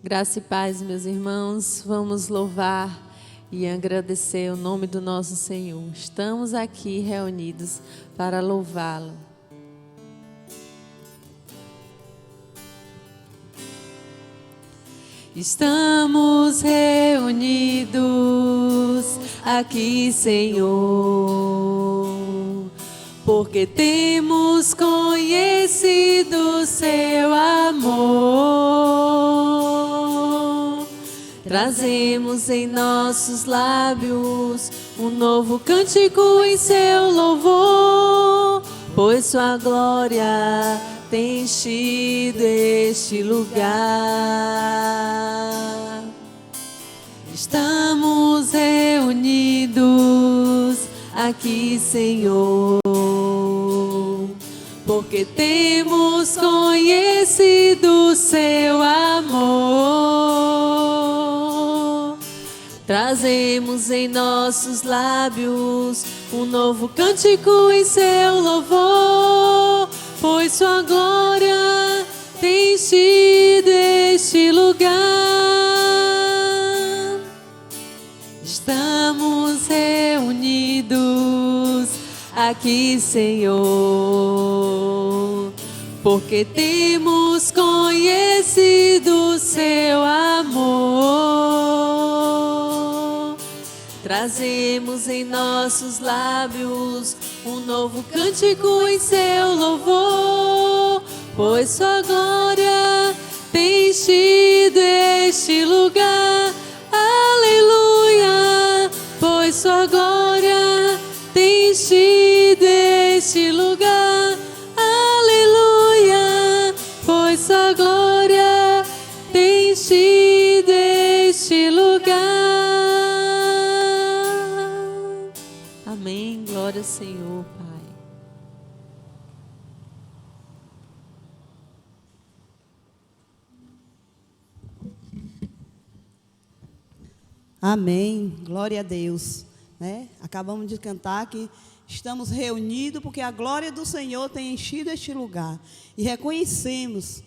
Graça e paz, meus irmãos. Vamos louvar e agradecer o nome do nosso Senhor. Estamos aqui reunidos para louvá-lo. Estamos reunidos aqui, Senhor, porque temos conhecido seu amor. Trazemos em nossos lábios um novo cântico em seu louvor, pois sua glória tem enchido este lugar. Estamos reunidos aqui, Senhor, porque temos conhecido seu amor. Trazemos em nossos lábios um novo cântico em seu louvor, pois sua glória tem enchido este lugar. Estamos reunidos aqui, Senhor, porque temos conhecido seu amor. Trazemos em nossos lábios um novo cântico em seu louvor, pois sua glória tem enchido este lugar. Aleluia, pois sua glória tem enchido este lugar. Aleluia, pois sua glória tem enchido este lugar. Amém. Glória ao Senhor, Pai. Amém. Glória a Deus. Acabamos de cantar que estamos reunidos porque a glória do Senhor tem enchido este lugar. E reconhecemos,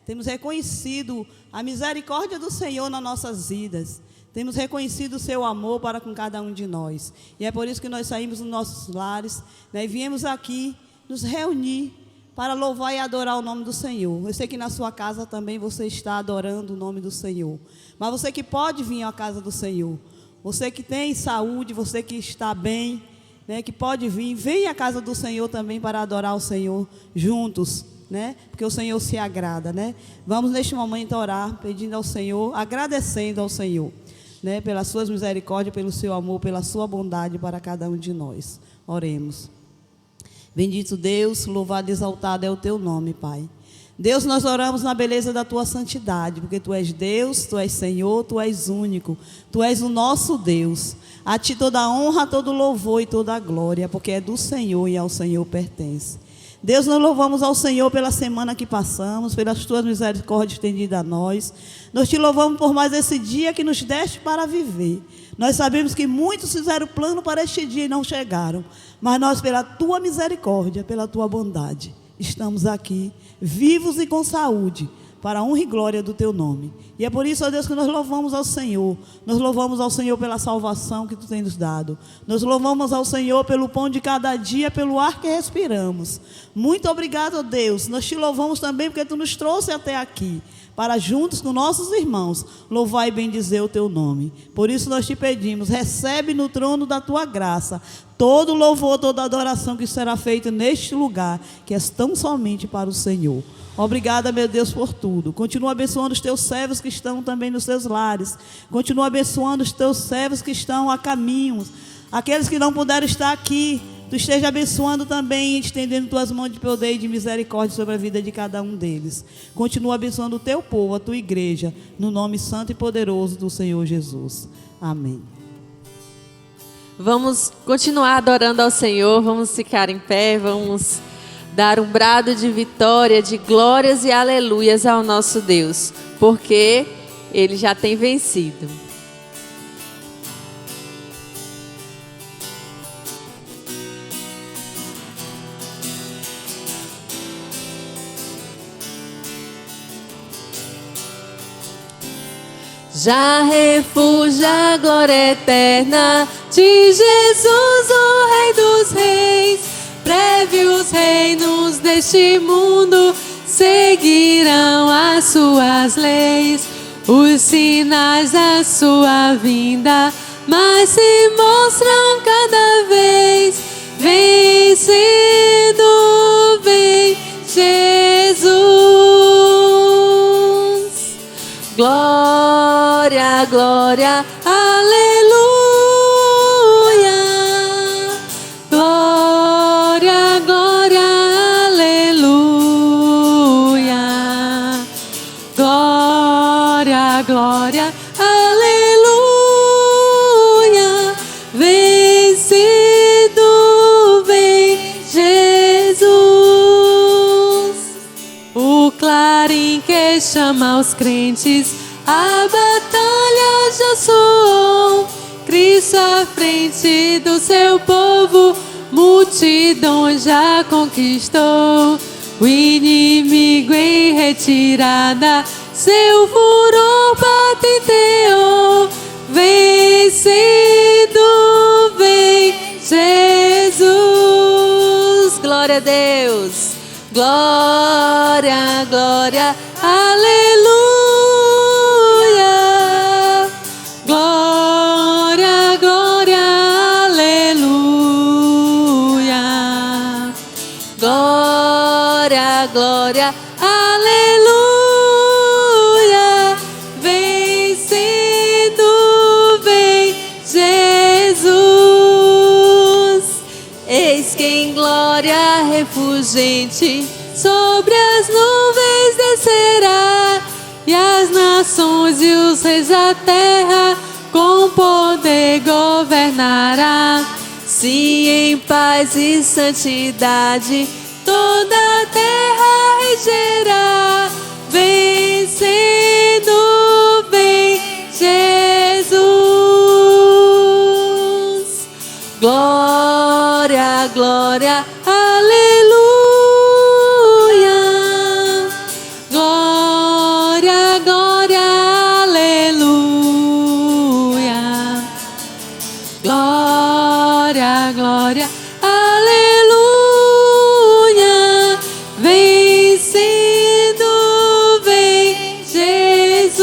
temos reconhecido a misericórdia do Senhor nas nossas vidas. Temos reconhecido o seu amor para com cada um de nós. E é por isso que nós saímos dos nossos lares, e viemos aqui nos reunir para louvar e adorar o nome do Senhor. Eu sei que na sua casa também você está adorando o nome do Senhor. Mas você que pode vir à casa do Senhor, você que tem saúde, você que está bem, que pode vir, venha à casa do Senhor também para adorar o Senhor juntos, porque o Senhor se agrada, Vamos neste momento orar, pedindo ao Senhor, agradecendo ao Senhor, pelas suas misericórdias, pelo seu amor, pela sua bondade para cada um de nós. Oremos. Bendito Deus, louvado e exaltado é o teu nome, Pai. Deus, nós oramos na beleza da tua santidade, porque tu és Deus, tu és Senhor, tu és único, tu és o nosso Deus. A ti toda a honra, todo louvor e toda a glória, porque é do Senhor e ao Senhor pertence. Deus, nós louvamos ao Senhor pela semana que passamos, pelas tuas misericórdias estendidas a nós. Nós te louvamos por mais esse dia que nos deste para viver. Nós sabemos que muitos fizeram plano para este dia e não chegaram. Mas nós, pela tua misericórdia, pela tua bondade, estamos aqui, vivos e com saúde, para a honra e glória do teu nome. E é por isso, ó Deus, que nós louvamos ao Senhor. Nós louvamos ao Senhor pela salvação que tu tens nos dado. Nós louvamos ao Senhor pelo pão de cada dia, pelo ar que respiramos. Muito obrigado, ó Deus. Nós te louvamos também porque tu nos trouxe até aqui, para juntos com nossos irmãos louvar e bendizer o teu nome. Por isso nós te pedimos, recebe no trono da tua graça todo louvor, toda adoração que será feita neste lugar, que é tão somente para o Senhor. Obrigada, meu Deus, por tudo. Continua abençoando os teus servos que estão também nos seus lares. Continua abençoando os teus servos que estão a caminhos. Aqueles que não puderam estar aqui, tu esteja abençoando também, estendendo tuas mãos de poder e de misericórdia sobre a vida de cada um deles. Continua abençoando o teu povo, a tua igreja, no nome santo e poderoso do Senhor Jesus. Amém. Vamos continuar adorando ao Senhor, vamos ficar em pé, vamos dar um brado de vitória, de glórias e aleluias ao nosso Deus, porque Ele já tem vencido. Já refúgio a glória eterna de Jesus, o Rei dos Reis. Prévios reinos deste mundo seguirão as suas leis. Os sinais da sua vinda mas se mostram cada vez. Vencendo, vem Jesus. Glória, glória, aleluia. Glória, glória, aleluia. Glória, glória, aleluia. Vencido vem Jesus. O clarim que chama os crentes, a batalha já soou. Cristo à frente do seu povo, multidão já conquistou. O inimigo em retirada, seu furor patenteou. Vencido vem Jesus. Glória a Deus. Glória, glória, aleluia. Glória, glória, aleluia. Glória, glória, aleluia. Vencendo vem Jesus. Eis que em glória refulgente sobre as nuvens descerá, e as nações e os reis da terra com poder governará. Sim, em paz e santidade toda a terra regerá. Vencendo vem Jesus. Glória, glória, aleluia. Glória, glória, aleluia. Glória, glória, aleluia. Vencendo vem Jesus.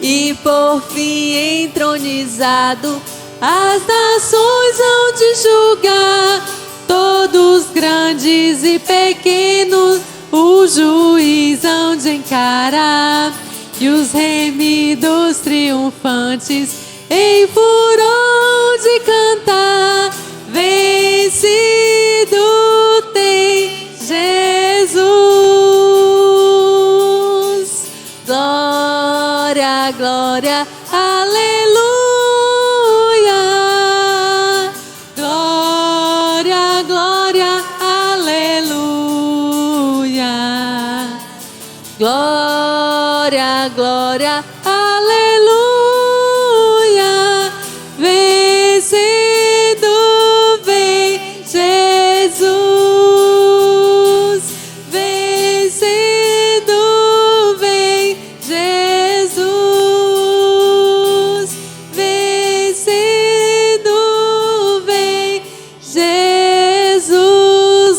E por fim entronizado, as nações hão de julgar, todos grandes e pequenos, o juiz hão de encarar. E os remidos triunfantes em furor de cantar. Vencido tem Jesus. Glória, glória, aleluia. Glória, glória, aleluia. Glória, glória, aleluia. Vencendo vem Jesus. Vencendo vem Jesus. Vencendo vem Jesus.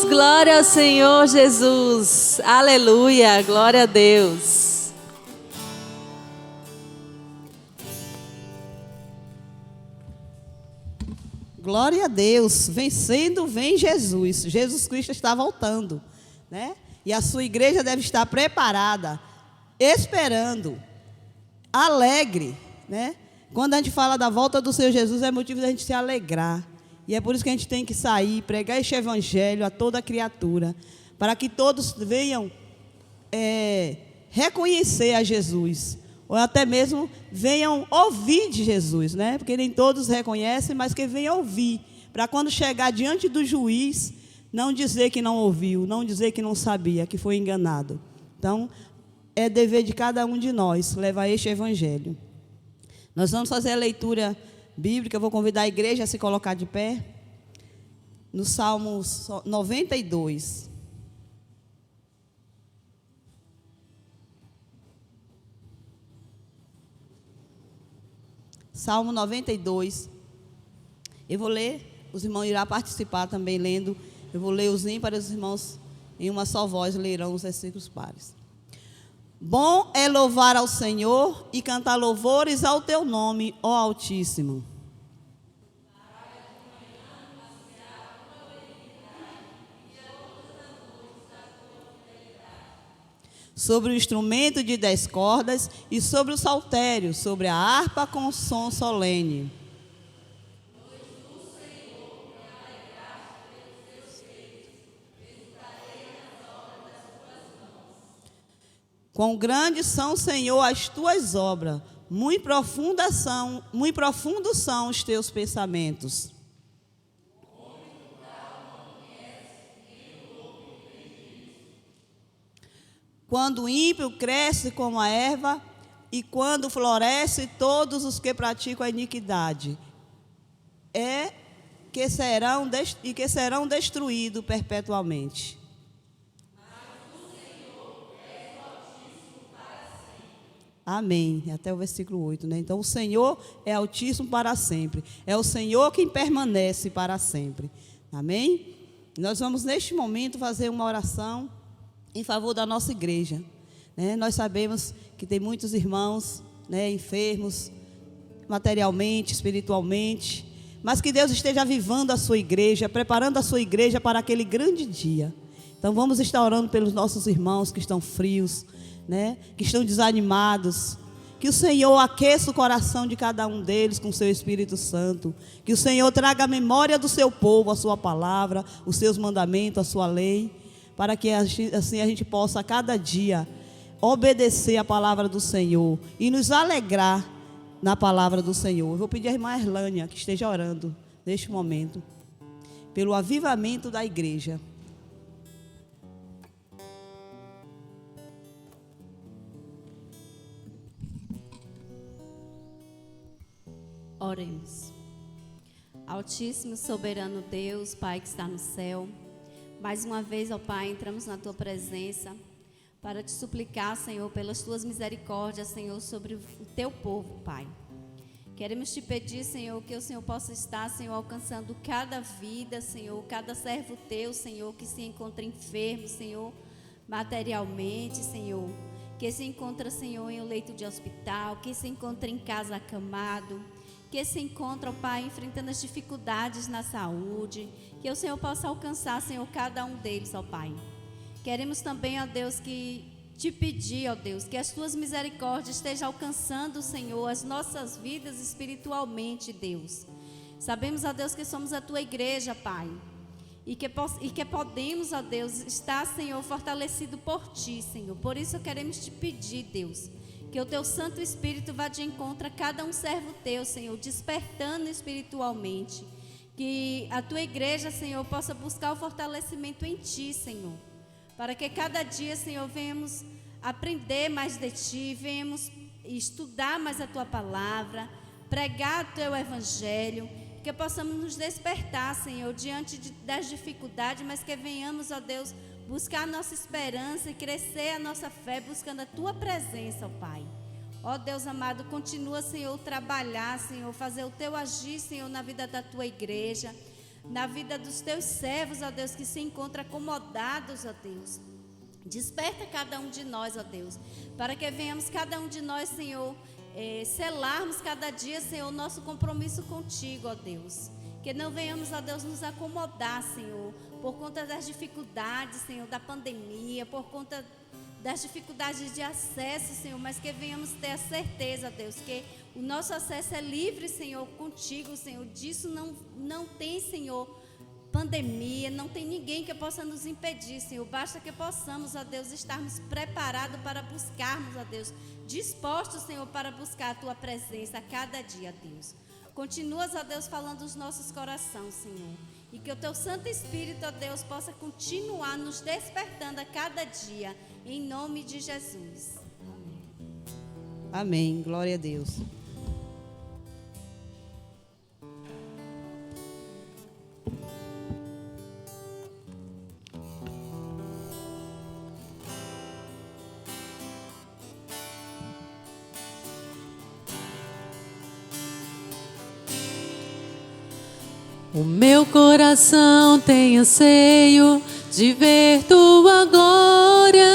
Glória ao Senhor Jesus. Aleluia. Glória a Deus. Glória a Deus, vencendo vem Jesus. Jesus Cristo está voltando, né? E a sua igreja deve estar preparada, esperando, alegre, né? Quando a gente fala da volta do Senhor Jesus, é motivo da gente se alegrar. E é por isso que a gente tem que sair, pregar este evangelho a toda criatura, para que todos venham reconhecer a Jesus, ou até mesmo venham ouvir de Jesus, né? Porque nem todos reconhecem, mas que venham ouvir, para quando chegar diante do juiz, não dizer que não ouviu, não dizer que não sabia, que foi enganado. Então, é dever de cada um de nós levar este evangelho. Nós vamos fazer a leitura bíblica. Eu vou convidar a igreja a se colocar de pé, no Salmo 92. Salmo 92. Eu vou ler, os irmãos irão participar também lendo. Eu vou ler os ímpares, os irmãos em uma só voz lerão os versículos pares. Bom é louvar ao Senhor e cantar louvores ao teu nome, ó Altíssimo. Sobre o instrumento de 10 cordas e sobre o saltério, sobre a harpa com som solene. Quão grandes são, Senhor, as tuas obras, muito profundos são os teus pensamentos. Quando o ímpio cresce como a erva, e quando floresce todos os que praticam a iniquidade, que serão destruídos perpetuamente. Amém. Até o versículo 8, né? Então, o Senhor é altíssimo para sempre. É o Senhor quem permanece para sempre. Amém? Nós vamos, neste momento, fazer uma oração em favor da nossa igreja. Né? Nós sabemos que tem muitos irmãos, né, enfermos, materialmente, espiritualmente, mas que Deus esteja avivando a sua igreja, preparando a sua igreja para aquele grande dia. Então, vamos estar orando pelos nossos irmãos que estão frios, né, que estão desanimados, que o Senhor aqueça o coração de cada um deles com o seu Espírito Santo, que o Senhor traga a memória do seu povo, a sua palavra, os seus mandamentos, a sua lei, para que assim a gente possa a cada dia obedecer a palavra do Senhor e nos alegrar na palavra do Senhor. Eu vou pedir à irmã Erlânia que esteja orando neste momento pelo avivamento da igreja. Oremos. Altíssimo, soberano Deus, Pai que está no céu, mais uma vez, ó Pai, entramos na Tua presença para te suplicar, Senhor, pelas Tuas misericórdias, Senhor, sobre o Teu povo, Pai. Queremos te pedir, Senhor, que o Senhor possa estar, Senhor, alcançando cada vida, Senhor, cada servo Teu, Senhor, que se encontra enfermo, Senhor, materialmente, Senhor, que se encontra, Senhor, em um leito de hospital, que se encontra em casa acamado, que se encontra, ó Pai, enfrentando as dificuldades na saúde, que o Senhor possa alcançar, Senhor, cada um deles, ó Pai. Queremos também, ó Deus, que te pedir, ó Deus, que as Tuas misericórdias estejam alcançando, Senhor, as nossas vidas espiritualmente, Deus. Sabemos, ó Deus, que somos a Tua igreja, Pai, e que podemos, ó Deus, estar, Senhor, fortalecido por Ti, Senhor. Por isso queremos te pedir, Deus, que o Teu Santo Espírito vá de encontro a cada um servo Teu, Senhor, despertando espiritualmente. Que a Tua igreja, Senhor, possa buscar o fortalecimento em Ti, Senhor. Para que cada dia, Senhor, venhamos aprender mais de Ti, venhamos estudar mais a Tua palavra, pregar o Teu evangelho, que possamos nos despertar, Senhor, diante das dificuldades, mas que venhamos, ó Deus, buscar a nossa esperança e crescer a nossa fé, buscando a Tua presença, ó Pai. Ó Deus amado, continua, Senhor, trabalhar, Senhor, fazer o Teu agir, Senhor, na vida da Tua igreja, na vida dos Teus servos, ó Deus, que se encontram acomodados, ó Deus. Desperta cada um de nós, ó Deus, para que venhamos cada um de nós, Senhor, selarmos cada dia, Senhor, o nosso compromisso contigo, ó Deus. Que não venhamos, ó Deus, nos acomodar, Senhor, por conta das dificuldades, Senhor, da pandemia, por conta das dificuldades de acesso, Senhor, mas que venhamos ter a certeza, Deus, que o nosso acesso é livre, Senhor, contigo, Senhor. Disso não tem, Senhor, pandemia, não tem ninguém que possa nos impedir, Senhor. Basta que possamos, ó Deus, estarmos preparados para buscarmos, ó Deus, dispostos, Senhor, para buscar a Tua presença a cada dia, Deus. Continuas, ó Deus, falando os nossos corações, Senhor. E que o Teu Santo Espírito, ó Deus, possa continuar nos despertando a cada dia, em nome de Jesus. Amém. Amém. Glória a Deus. O meu coração tem anseio de ver tua glória,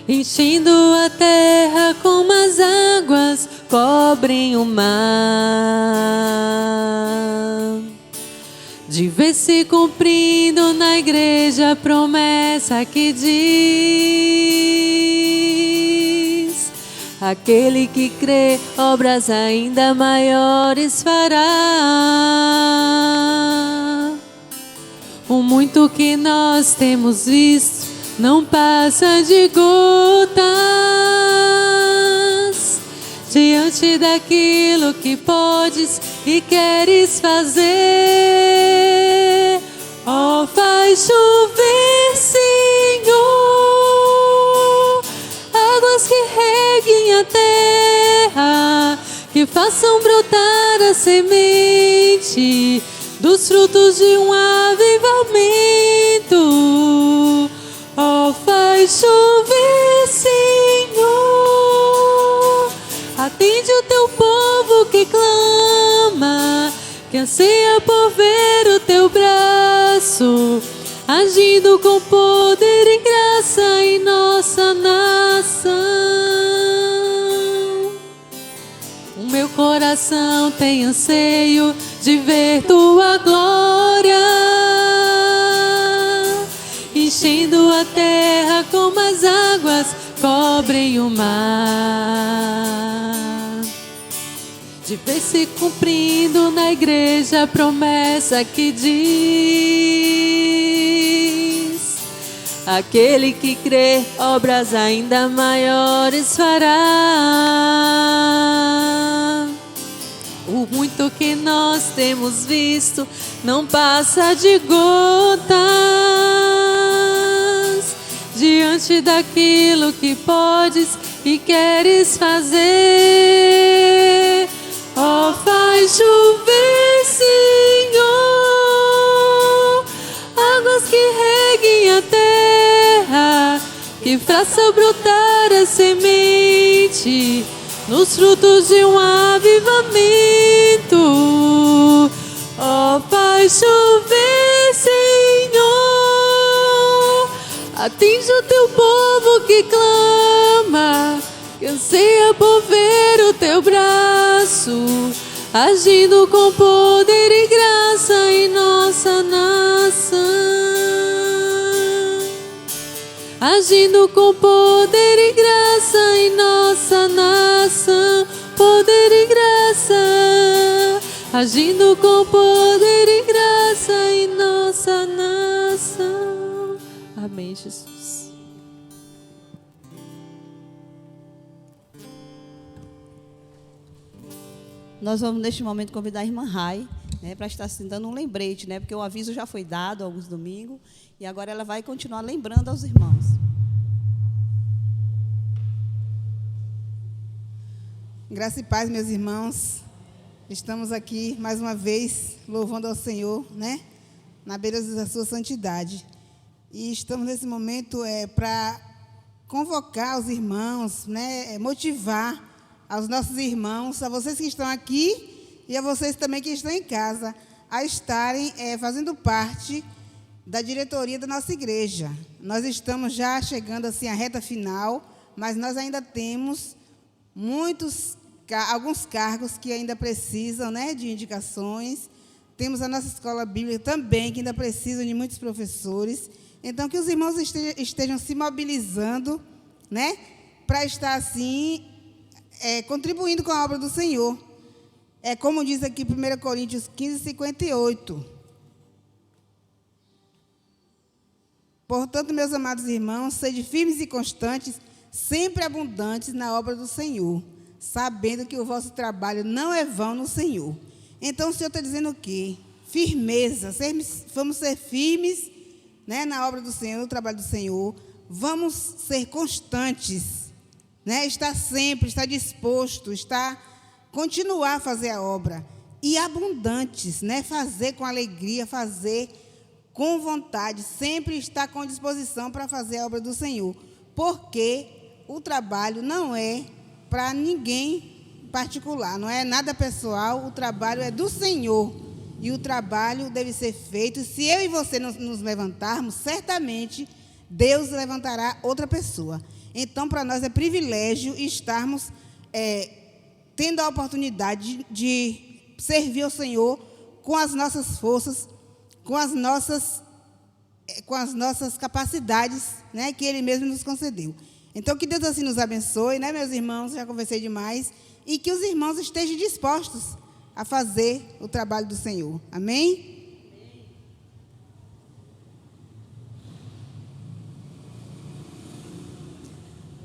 enchendo a terra como as águas cobrem o mar. De ver se cumprindo na igreja a promessa que diz: aquele que crê, obras ainda maiores fará. O muito que nós temos visto não passa de gotas diante daquilo que podes e queres fazer. Ó, faz chover, Senhor, águas que reguem a terra, que façam brotar a semente dos frutos de um avivamento. Ó, faz chover, Senhor, atende o teu povo que clama, que anseia por ver o teu braço, agindo com poder e graça em nossa nação. O meu coração tem anseio de ver tua glória, enchendo a terra como as águas cobrem o mar. De ver se cumprindo na igreja a promessa que diz: aquele que crê, obras ainda maiores fará. O muito que nós temos visto não passa de gotas diante daquilo que podes e queres fazer. Ó, faz chover, Senhor, águas que reguem a terra, que faça brotar a semente nos frutos de um avivamento. Ó, faz chover, Senhor, atende o teu povo que clama, que anseia por ver o teu braço, agindo com poder e graça em nossa nação. Agindo com poder e graça em nossa nação. Poder e graça, agindo com poder e graça em nossa nação. Amém, Jesus. Nós vamos, neste momento, convidar a irmã Rai, né, para estar se dando um lembrete, né, porque o aviso já foi dado alguns domingos, e agora ela vai continuar lembrando aos irmãos. Graça e paz, meus irmãos. Estamos aqui, mais uma vez, louvando ao Senhor, né, na beira da sua santidade. E estamos, nesse momento, para convocar os irmãos, né, motivar aos nossos irmãos, a vocês que estão aqui e a vocês também que estão em casa, a estarem fazendo parte da diretoria da nossa igreja. Nós estamos já chegando assim à reta final, mas nós ainda temos alguns cargos que ainda precisam, né, de indicações. Temos a nossa escola bíblica também, que ainda precisa de muitos professores. Então, que os irmãos estejam se mobilizando, né, para estar assim contribuindo com a obra do Senhor. Como diz aqui 1 Coríntios 15, 58. Portanto, meus amados irmãos, sede firmes e constantes, sempre abundantes na obra do Senhor, sabendo que o vosso trabalho não é vão no Senhor. Então, o Senhor está dizendo o quê? Firmeza. Vamos ser firmes, né, na obra do Senhor, no trabalho do Senhor. Vamos ser constantes, né? Estar disposto, continuar a fazer a obra. E abundantes, né? Fazer com alegria, fazer com vontade, sempre estar com disposição para fazer a obra do Senhor. Porque o trabalho não é para ninguém particular, não é nada pessoal, o trabalho é do Senhor. E o trabalho deve ser feito. Se eu e você nos levantarmos, certamente Deus levantará outra pessoa. Então, para nós é privilégio estarmos tendo a oportunidade de servir ao Senhor com as nossas forças, com as nossas capacidades, né, que Ele mesmo nos concedeu. Então, que Deus assim nos abençoe, né, meus irmãos? Já conversei demais. E que os irmãos estejam dispostos a fazer o trabalho do Senhor. Amém?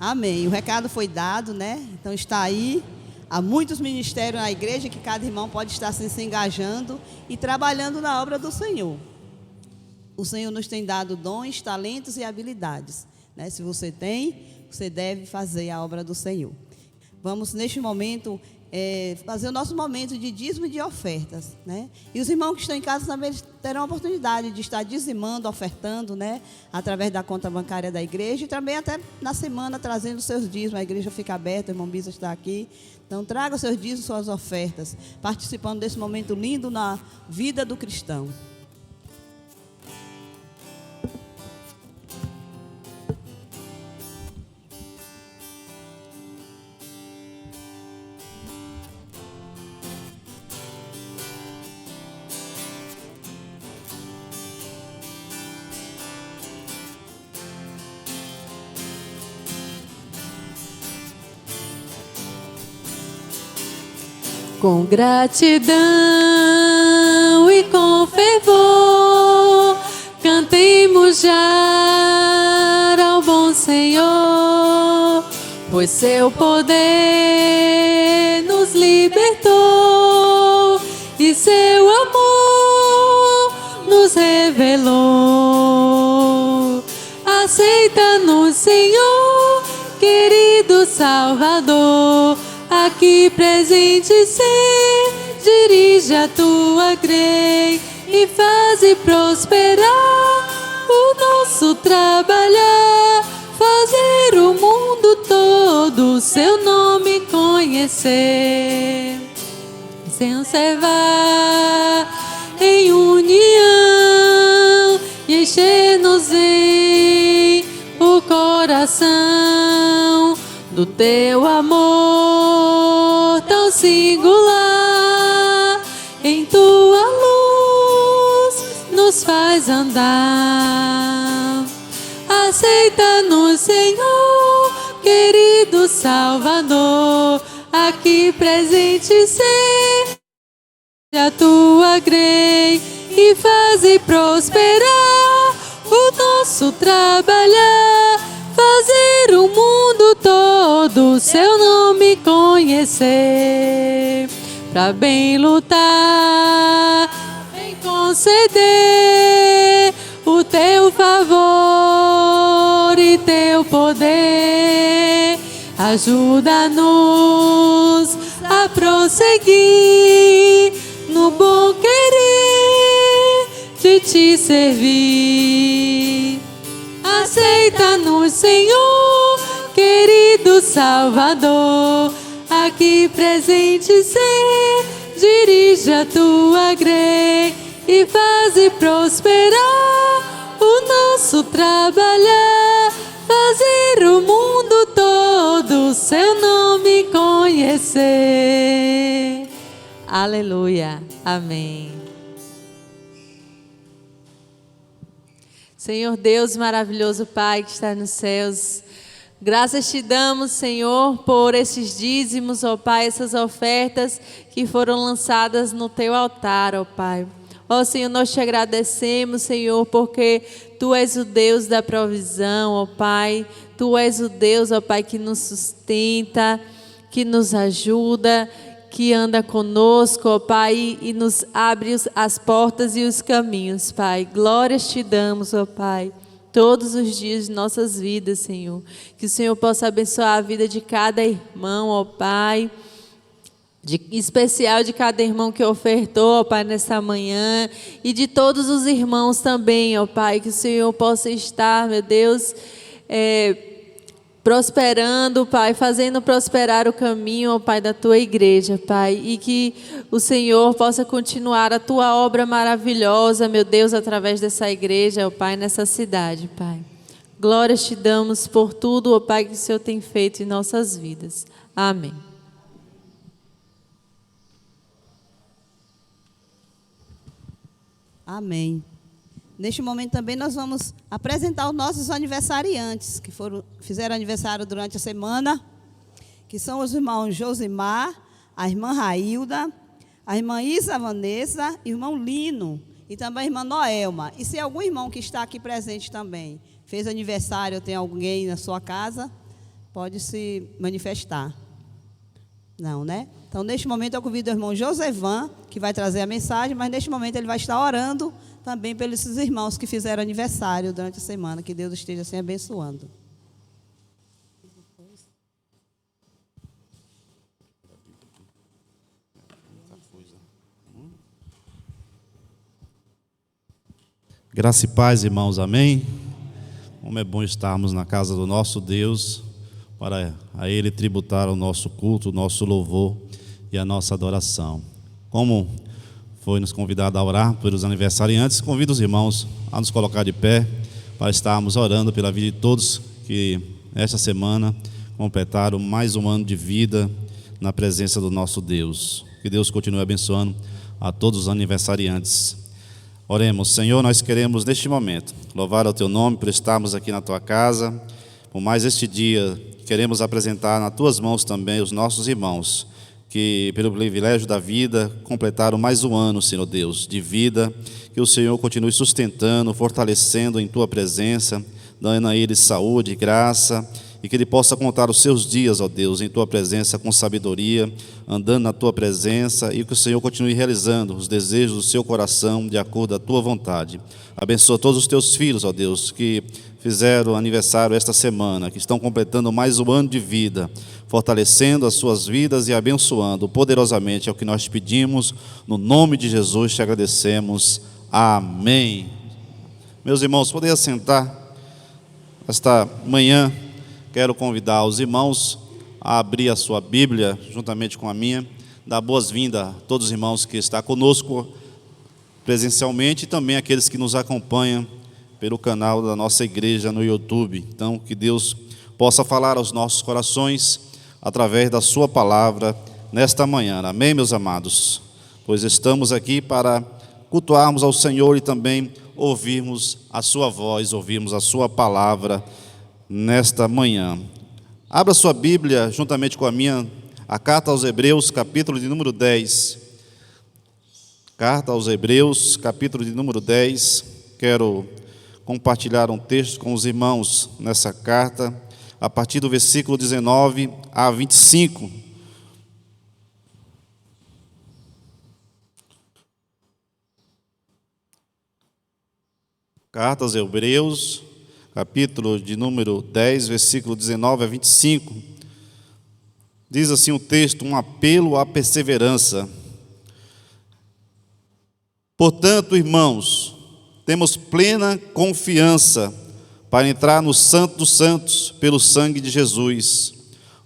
Amém. O recado foi dado, né? Então está aí. Há muitos ministérios na igreja que cada irmão pode estar se engajando e trabalhando na obra do Senhor. O Senhor nos tem dado dons, talentos e habilidades, né? Se você tem, você deve fazer a obra do Senhor. Vamos, neste momento, fazer o nosso momento de dízimo e de ofertas, né? E os irmãos que estão em casa também terão a oportunidade de estar dizimando, ofertando, né? Através da conta bancária da igreja e também até na semana trazendo seus dízimos. A igreja fica aberta, o irmão Bisa está aqui. Então traga os seus dízimos, suas ofertas, participando desse momento lindo na vida do cristão. Com gratidão e com fervor, cantemos já ao bom Senhor, pois seu poder nos libertou e seu amor nos revelou. Aceita-nos, Senhor, querido Salvador, aqui presente ser, dirige a tua grei e faze prosperar o nosso trabalhar, fazer o mundo todo seu nome conhecer, sem observar em união e encher-nos em o coração do teu amor tão singular, em tua luz nos faz andar. Aceita-nos, Senhor, querido Salvador, aqui presente ser, a tua grei e faze prosperar o nosso trabalhar, fazer o mundo todo seu nome conhecer, pra bem lutar, bem conceder o teu favor e teu poder. Ajuda-nos a prosseguir no bom querer de te servir. Aceita-nos, Senhor, querido Salvador, aqui presente ser, dirige a tua grei e faze prosperar o nosso trabalhar, fazer o mundo todo seu nome conhecer. Aleluia. Amém. Senhor Deus maravilhoso, Pai que está nos céus, graças te damos, Senhor, por esses dízimos, ó Pai, essas ofertas que foram lançadas no teu altar, ó Pai. Ó Senhor, nós te agradecemos, Senhor, porque tu és o Deus da provisão, ó Pai. Tu és o Deus, ó Pai, que nos sustenta, que nos ajuda, que anda conosco, ó Pai, e nos abre as portas e os caminhos, Pai. Glórias te damos, ó Pai, todos os dias de nossas vidas, Senhor. Que o Senhor possa abençoar a vida de cada irmão, ó Pai, em especial de cada irmão que ofertou, ó Pai, nessa manhã, e de todos os irmãos também, ó Pai, que o Senhor possa estar, meu Deus, prosperando, Pai, fazendo prosperar o caminho, ó Pai, da Tua igreja, Pai, e que o Senhor possa continuar a Tua obra maravilhosa, meu Deus, através dessa igreja, ó Pai, nessa cidade, Pai. Glórias te damos por tudo, ó Pai, que o Senhor tem feito em nossas vidas. Amém. Amém. Neste momento também nós vamos apresentar os nossos aniversariantes, que fizeram aniversário durante a semana, que são os irmãos Josimar, a irmã Railda, a irmã Isa Vanessa, o irmão Lino e também a irmã Noelma. E se algum irmão que está aqui presente também fez aniversário ou tem alguém na sua casa, pode se manifestar. Não, né? Então, neste momento, eu convido o irmão Josevan, que vai trazer a mensagem, mas neste momento ele vai estar orando também pelos irmãos que fizeram aniversário durante a semana. Que Deus esteja assim abençoando. Graça e paz, irmãos, amém? Como é bom estarmos na casa do nosso Deus, para a Ele tributar o nosso culto, o nosso louvor e a nossa adoração. Como foi nos convidado a orar pelos aniversariantes, convido os irmãos a nos colocar de pé, para estarmos orando pela vida de todos que esta semana completaram mais um ano de vida na presença do nosso Deus. Que Deus continue abençoando a todos os aniversariantes. Oremos. Senhor, nós queremos neste momento louvar o Teu nome por estarmos aqui na Tua casa. Por mais este dia, queremos apresentar nas Tuas mãos também os nossos irmãos, que pelo privilégio da vida completaram mais um ano, Senhor Deus, de vida. Que o Senhor continue sustentando, fortalecendo em Tua presença, dando a eles saúde e graça, e que Ele possa contar os seus dias, ó Deus, em Tua presença com sabedoria, andando na Tua presença, e que o Senhor continue realizando os desejos do seu coração de acordo com a Tua vontade. Abençoa todos os Teus filhos, ó Deus, que fizeram aniversário esta semana, que estão completando mais um ano de vida, fortalecendo as suas vidas e abençoando poderosamente. É o que nós pedimos, no nome de Jesus te agradecemos. Amém. Meus irmãos, podem assentar. Esta manhã quero convidar os irmãos a abrir a sua Bíblia, juntamente com a minha, dar boas-vindas a todos os irmãos que estão conosco presencialmente e também aqueles que nos acompanham pelo canal da nossa igreja no YouTube. Então, que Deus possa falar aos nossos corações através da sua palavra nesta manhã. Amém, meus amados? Pois estamos aqui para cultuarmos ao Senhor e também ouvirmos a sua voz, ouvirmos a sua palavra nesta manhã. Abra sua Bíblia, juntamente com a minha, a Carta aos Hebreus, capítulo de número 10. Carta aos Hebreus, capítulo de número 10. Quero compartilhar um texto com os irmãos nessa carta, a partir do versículo 19 a 25. Carta aos Hebreus, capítulo de número 10, versículo 19 a 25. Diz assim o texto, um apelo à perseverança. Portanto, irmãos, temos plena confiança para entrar no Santo dos Santos pelo sangue de Jesus,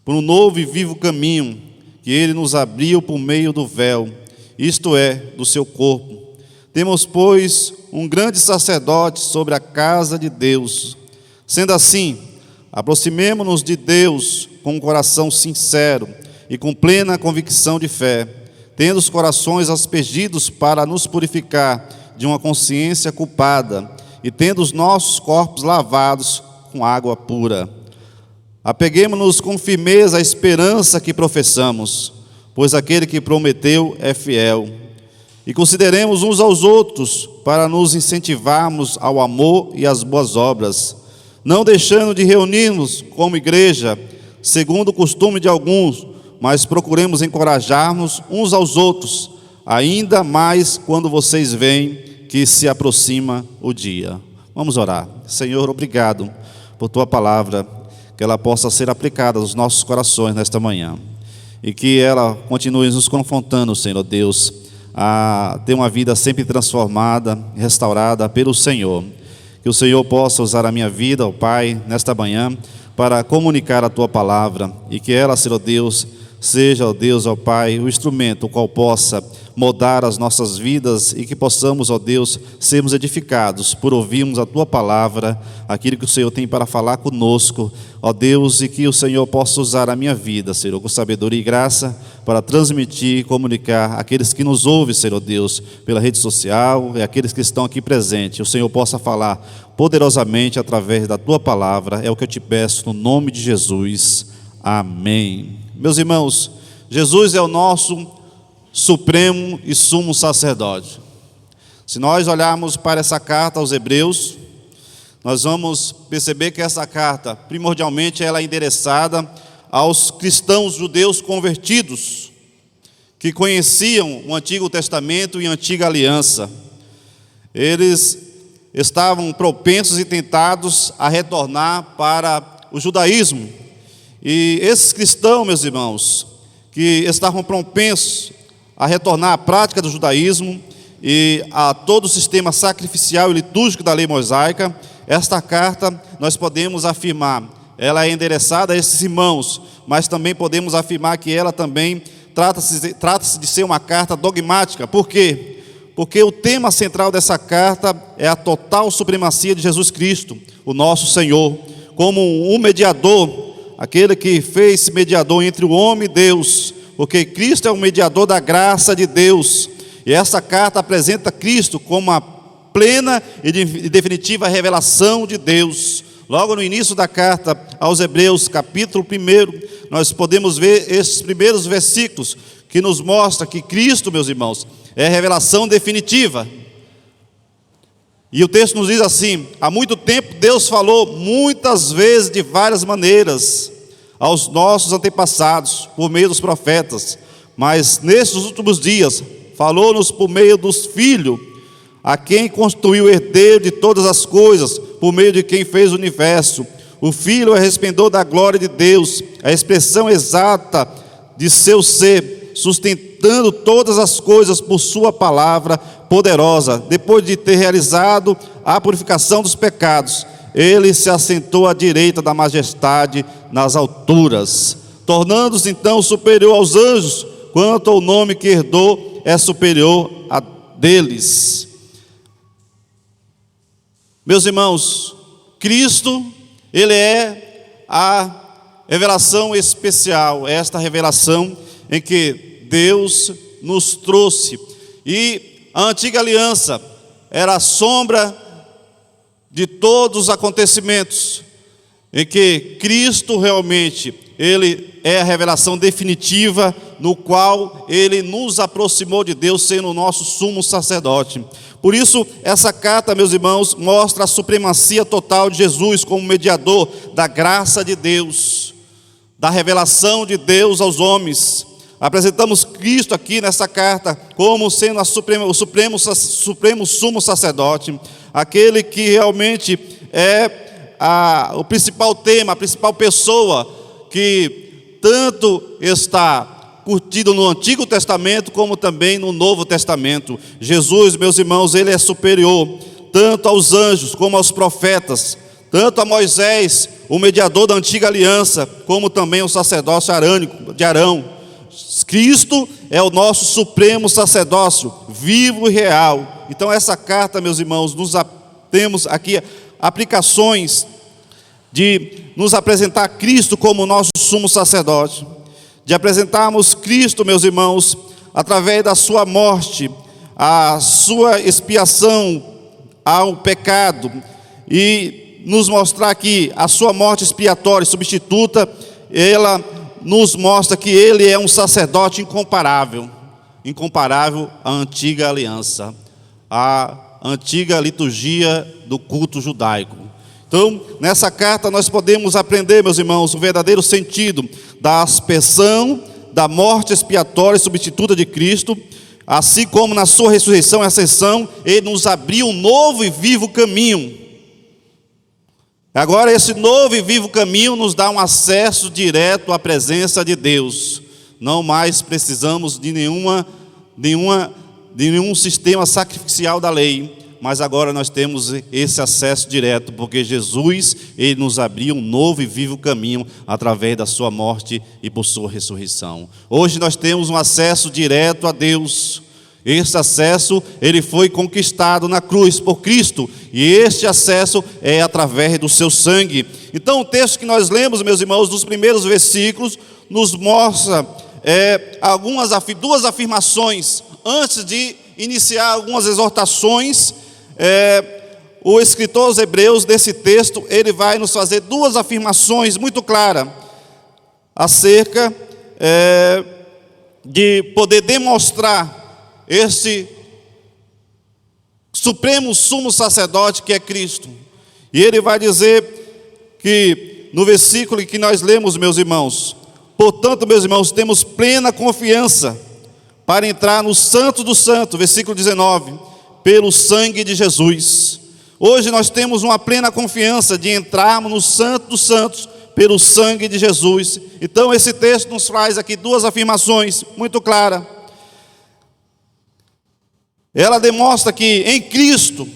por um novo e vivo caminho que Ele nos abriu por meio do véu, isto é, do seu corpo. Temos, pois, um grande sacerdote sobre a casa de Deus. Sendo assim, aproximemo-nos de Deus com um coração sincero e com plena convicção de fé, tendo os corações aspergidos para nos purificar de uma consciência culpada e tendo os nossos corpos lavados com água pura. Apeguemo-nos com firmeza à esperança que professamos, pois aquele que prometeu é fiel. E consideremos uns aos outros para nos incentivarmos ao amor e às boas obras, não deixando de reunir-nos como igreja, segundo o costume de alguns, mas procuremos encorajar-nos uns aos outros, ainda mais quando vocês veem que se aproxima o dia. Vamos orar. Senhor, obrigado por Tua palavra, que ela possa ser aplicada aos nossos corações nesta manhã, e que ela continue nos confrontando, Senhor Deus, a ter uma vida sempre transformada, restaurada pelo Senhor. Que o Senhor possa usar a minha vida, ó Pai, nesta manhã, para comunicar a Tua palavra, e que ela, Senhor Deus, seja, ó Deus, ó Pai, o instrumento o qual possa mudar as nossas vidas, e que possamos, ó Deus, sermos edificados por ouvirmos a Tua palavra, aquilo que o Senhor tem para falar conosco, ó Deus, e que o Senhor possa usar a minha vida, Senhor, com sabedoria e graça, para transmitir e comunicar àqueles que nos ouvem, Senhor Deus, pela rede social, e aqueles que estão aqui presentes, o Senhor possa falar poderosamente através da Tua palavra. É o que eu te peço no nome de Jesus. Amém. Meus irmãos, Jesus é o nosso supremo e sumo sacerdote. Se nós olharmos para essa carta aos Hebreus, nós vamos perceber que essa carta, primordialmente, ela é endereçada aos cristãos judeus convertidos, que conheciam o Antigo Testamento e a Antiga Aliança. Eles estavam propensos e tentados a retornar para o judaísmo. E esses cristãos, meus irmãos, que estavam propensos a retornar à prática do judaísmo e a todo o sistema sacrificial e litúrgico da lei mosaica, esta carta nós podemos afirmar, ela é endereçada a esses irmãos, mas também podemos afirmar que ela também trata-se de ser uma carta dogmática. Por quê? Porque o tema central dessa carta é a total supremacia de Jesus Cristo, o nosso Senhor, como um mediador, aquele que fez mediador entre o homem e Deus, porque Cristo é o mediador da graça de Deus, e essa carta apresenta Cristo como a plena e definitiva revelação de Deus. Logo no início da carta aos Hebreus, capítulo 1, nós podemos ver esses primeiros versículos, que nos mostra que Cristo, meus irmãos, é a revelação definitiva. E o texto nos diz assim: há muito tempo Deus falou muitas vezes, de várias maneiras, aos nossos antepassados, por meio dos profetas, mas nesses últimos dias, falou-nos por meio dos Filhos, a quem constituiu o herdeiro de todas as coisas, por meio de quem fez o universo. O Filho é resplendor da glória de Deus, a expressão exata de seu ser, sustentando todas as coisas por sua palavra poderosa. Depois de ter realizado a purificação dos pecados, ele se assentou à direita da majestade nas alturas, tornando-se então superior aos anjos, quanto ao nome que herdou é superior a deles. Meus irmãos, Cristo, Ele é a revelação especial, esta revelação em que Deus nos trouxe. E a antiga aliança era a sombra de todos os acontecimentos, em que Cristo realmente, Ele é a revelação definitiva, no qual Ele nos aproximou de Deus, sendo o nosso sumo sacerdote. Por isso, essa carta, meus irmãos, mostra a supremacia total de Jesus como mediador da graça de Deus, da revelação de Deus aos homens. Apresentamos Cristo aqui nessa carta como sendo o supremo sumo sacerdote, aquele que realmente é o principal tema, a principal pessoa que tanto está curtido no Antigo Testamento como também no Novo Testamento. Jesus, meus irmãos, Ele é superior tanto aos anjos como aos profetas, tanto a Moisés, o mediador da antiga aliança, como também o sacerdócio arânico de Arão. Cristo é o nosso supremo sacerdócio, vivo e real. Então essa carta, meus irmãos, temos aqui aplicações de nos apresentar Cristo como nosso sumo sacerdote, de apresentarmos Cristo, meus irmãos, através da sua morte, a sua expiação ao pecado, e nos mostrar que a sua morte expiatória e substituta, ela nos mostra que Ele é um sacerdote incomparável à antiga aliança, à antiga liturgia do culto judaico. Então, nessa carta nós podemos aprender, meus irmãos, o verdadeiro sentido da aspersão, da morte expiatória e substituta de Cristo, assim como na sua ressurreição e ascensão, Ele nos abriu um novo e vivo caminho. Agora esse novo e vivo caminho nos dá um acesso direto à presença de Deus. Não mais precisamos de nenhum sistema sacrificial da lei, mas agora nós temos esse acesso direto, porque Jesus, ele nos abriu um novo e vivo caminho através da sua morte e por sua ressurreição. Hoje nós temos um acesso direto a Deus. Esse acesso, ele foi conquistado na cruz por Cristo, e este acesso é através do seu sangue. Então o texto que nós lemos, meus irmãos, nos primeiros versículos, nos mostra duas afirmações. Antes de iniciar algumas exortações, o escritor aos Hebreus, desse texto, ele vai nos fazer duas afirmações muito claras acerca de poder demonstrar esse supremo sumo sacerdote que é Cristo. E ele vai dizer que no versículo que nós lemos, meus irmãos: portanto, meus irmãos, temos plena confiança para entrar no Santo do Santo, versículo 19, pelo sangue de Jesus. Hoje nós temos uma plena confiança de entrarmos no Santo dos Santos pelo sangue de Jesus. Então esse texto nos traz aqui duas afirmações muito claras. Ela demonstra que em Cristo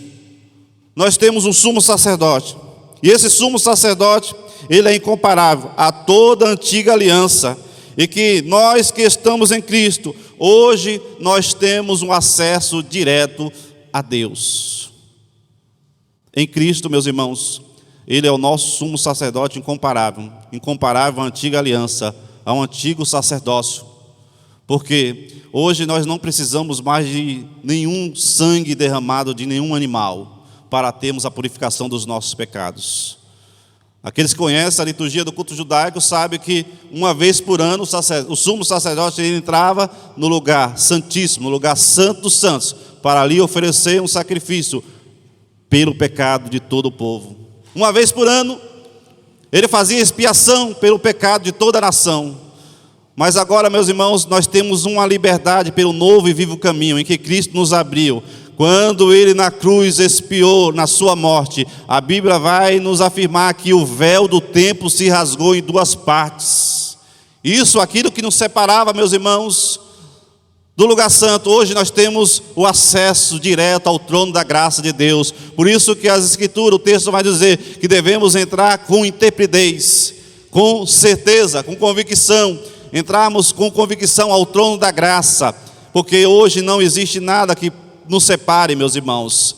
nós temos um sumo sacerdote, e esse sumo sacerdote, ele é incomparável a toda a antiga aliança, e que nós que estamos em Cristo, hoje nós temos um acesso direto a Deus. Em Cristo, meus irmãos, ele é o nosso sumo sacerdote incomparável, incomparável à antiga aliança, ao antigo sacerdócio. Porque hoje nós não precisamos mais de nenhum sangue derramado de nenhum animal para termos a purificação dos nossos pecados. Aqueles que conhecem a liturgia do culto judaico sabem que uma vez por ano o sumo sacerdote ele entrava no lugar santíssimo, no lugar santo dos santos, para ali oferecer um sacrifício pelo pecado de todo o povo. Uma vez por ano ele fazia expiação pelo pecado de toda a nação. Mas agora, meus irmãos, nós temos uma liberdade pelo novo e vivo caminho em que Cristo nos abriu. Quando ele na cruz expiou na sua morte, a Bíblia vai nos afirmar que o véu do templo se rasgou em duas partes. Isso, aquilo que nos separava, meus irmãos, do lugar santo, hoje nós temos o acesso direto ao trono da graça de Deus. Por isso que as Escrituras, o texto vai dizer que devemos entrar com intrepidez, com certeza, com convicção, entrarmos com convicção ao trono da graça, porque hoje não existe nada que nos separe, meus irmãos.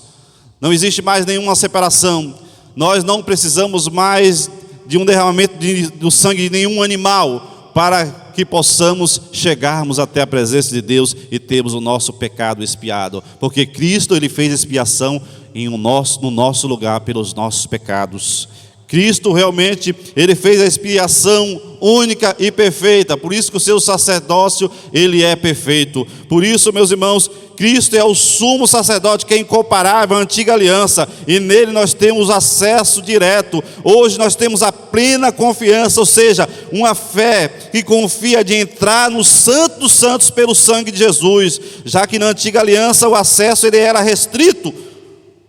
Não existe mais nenhuma separação. Nós não precisamos mais de um derramamento do sangue de nenhum animal para que possamos chegarmos até a presença de Deus e termos o nosso pecado expiado, porque Cristo ele fez expiação no nosso lugar pelos nossos pecados. Cristo realmente, ele fez a expiação única e perfeita. Por isso que o seu sacerdócio, ele é perfeito. Por isso, meus irmãos, Cristo é o sumo sacerdote que é incomparável à antiga aliança. E nele nós temos acesso direto. Hoje nós temos a plena confiança, ou seja, uma fé que confia de entrar no Santo dos Santos pelo sangue de Jesus. Já que na antiga aliança o acesso ele era restrito.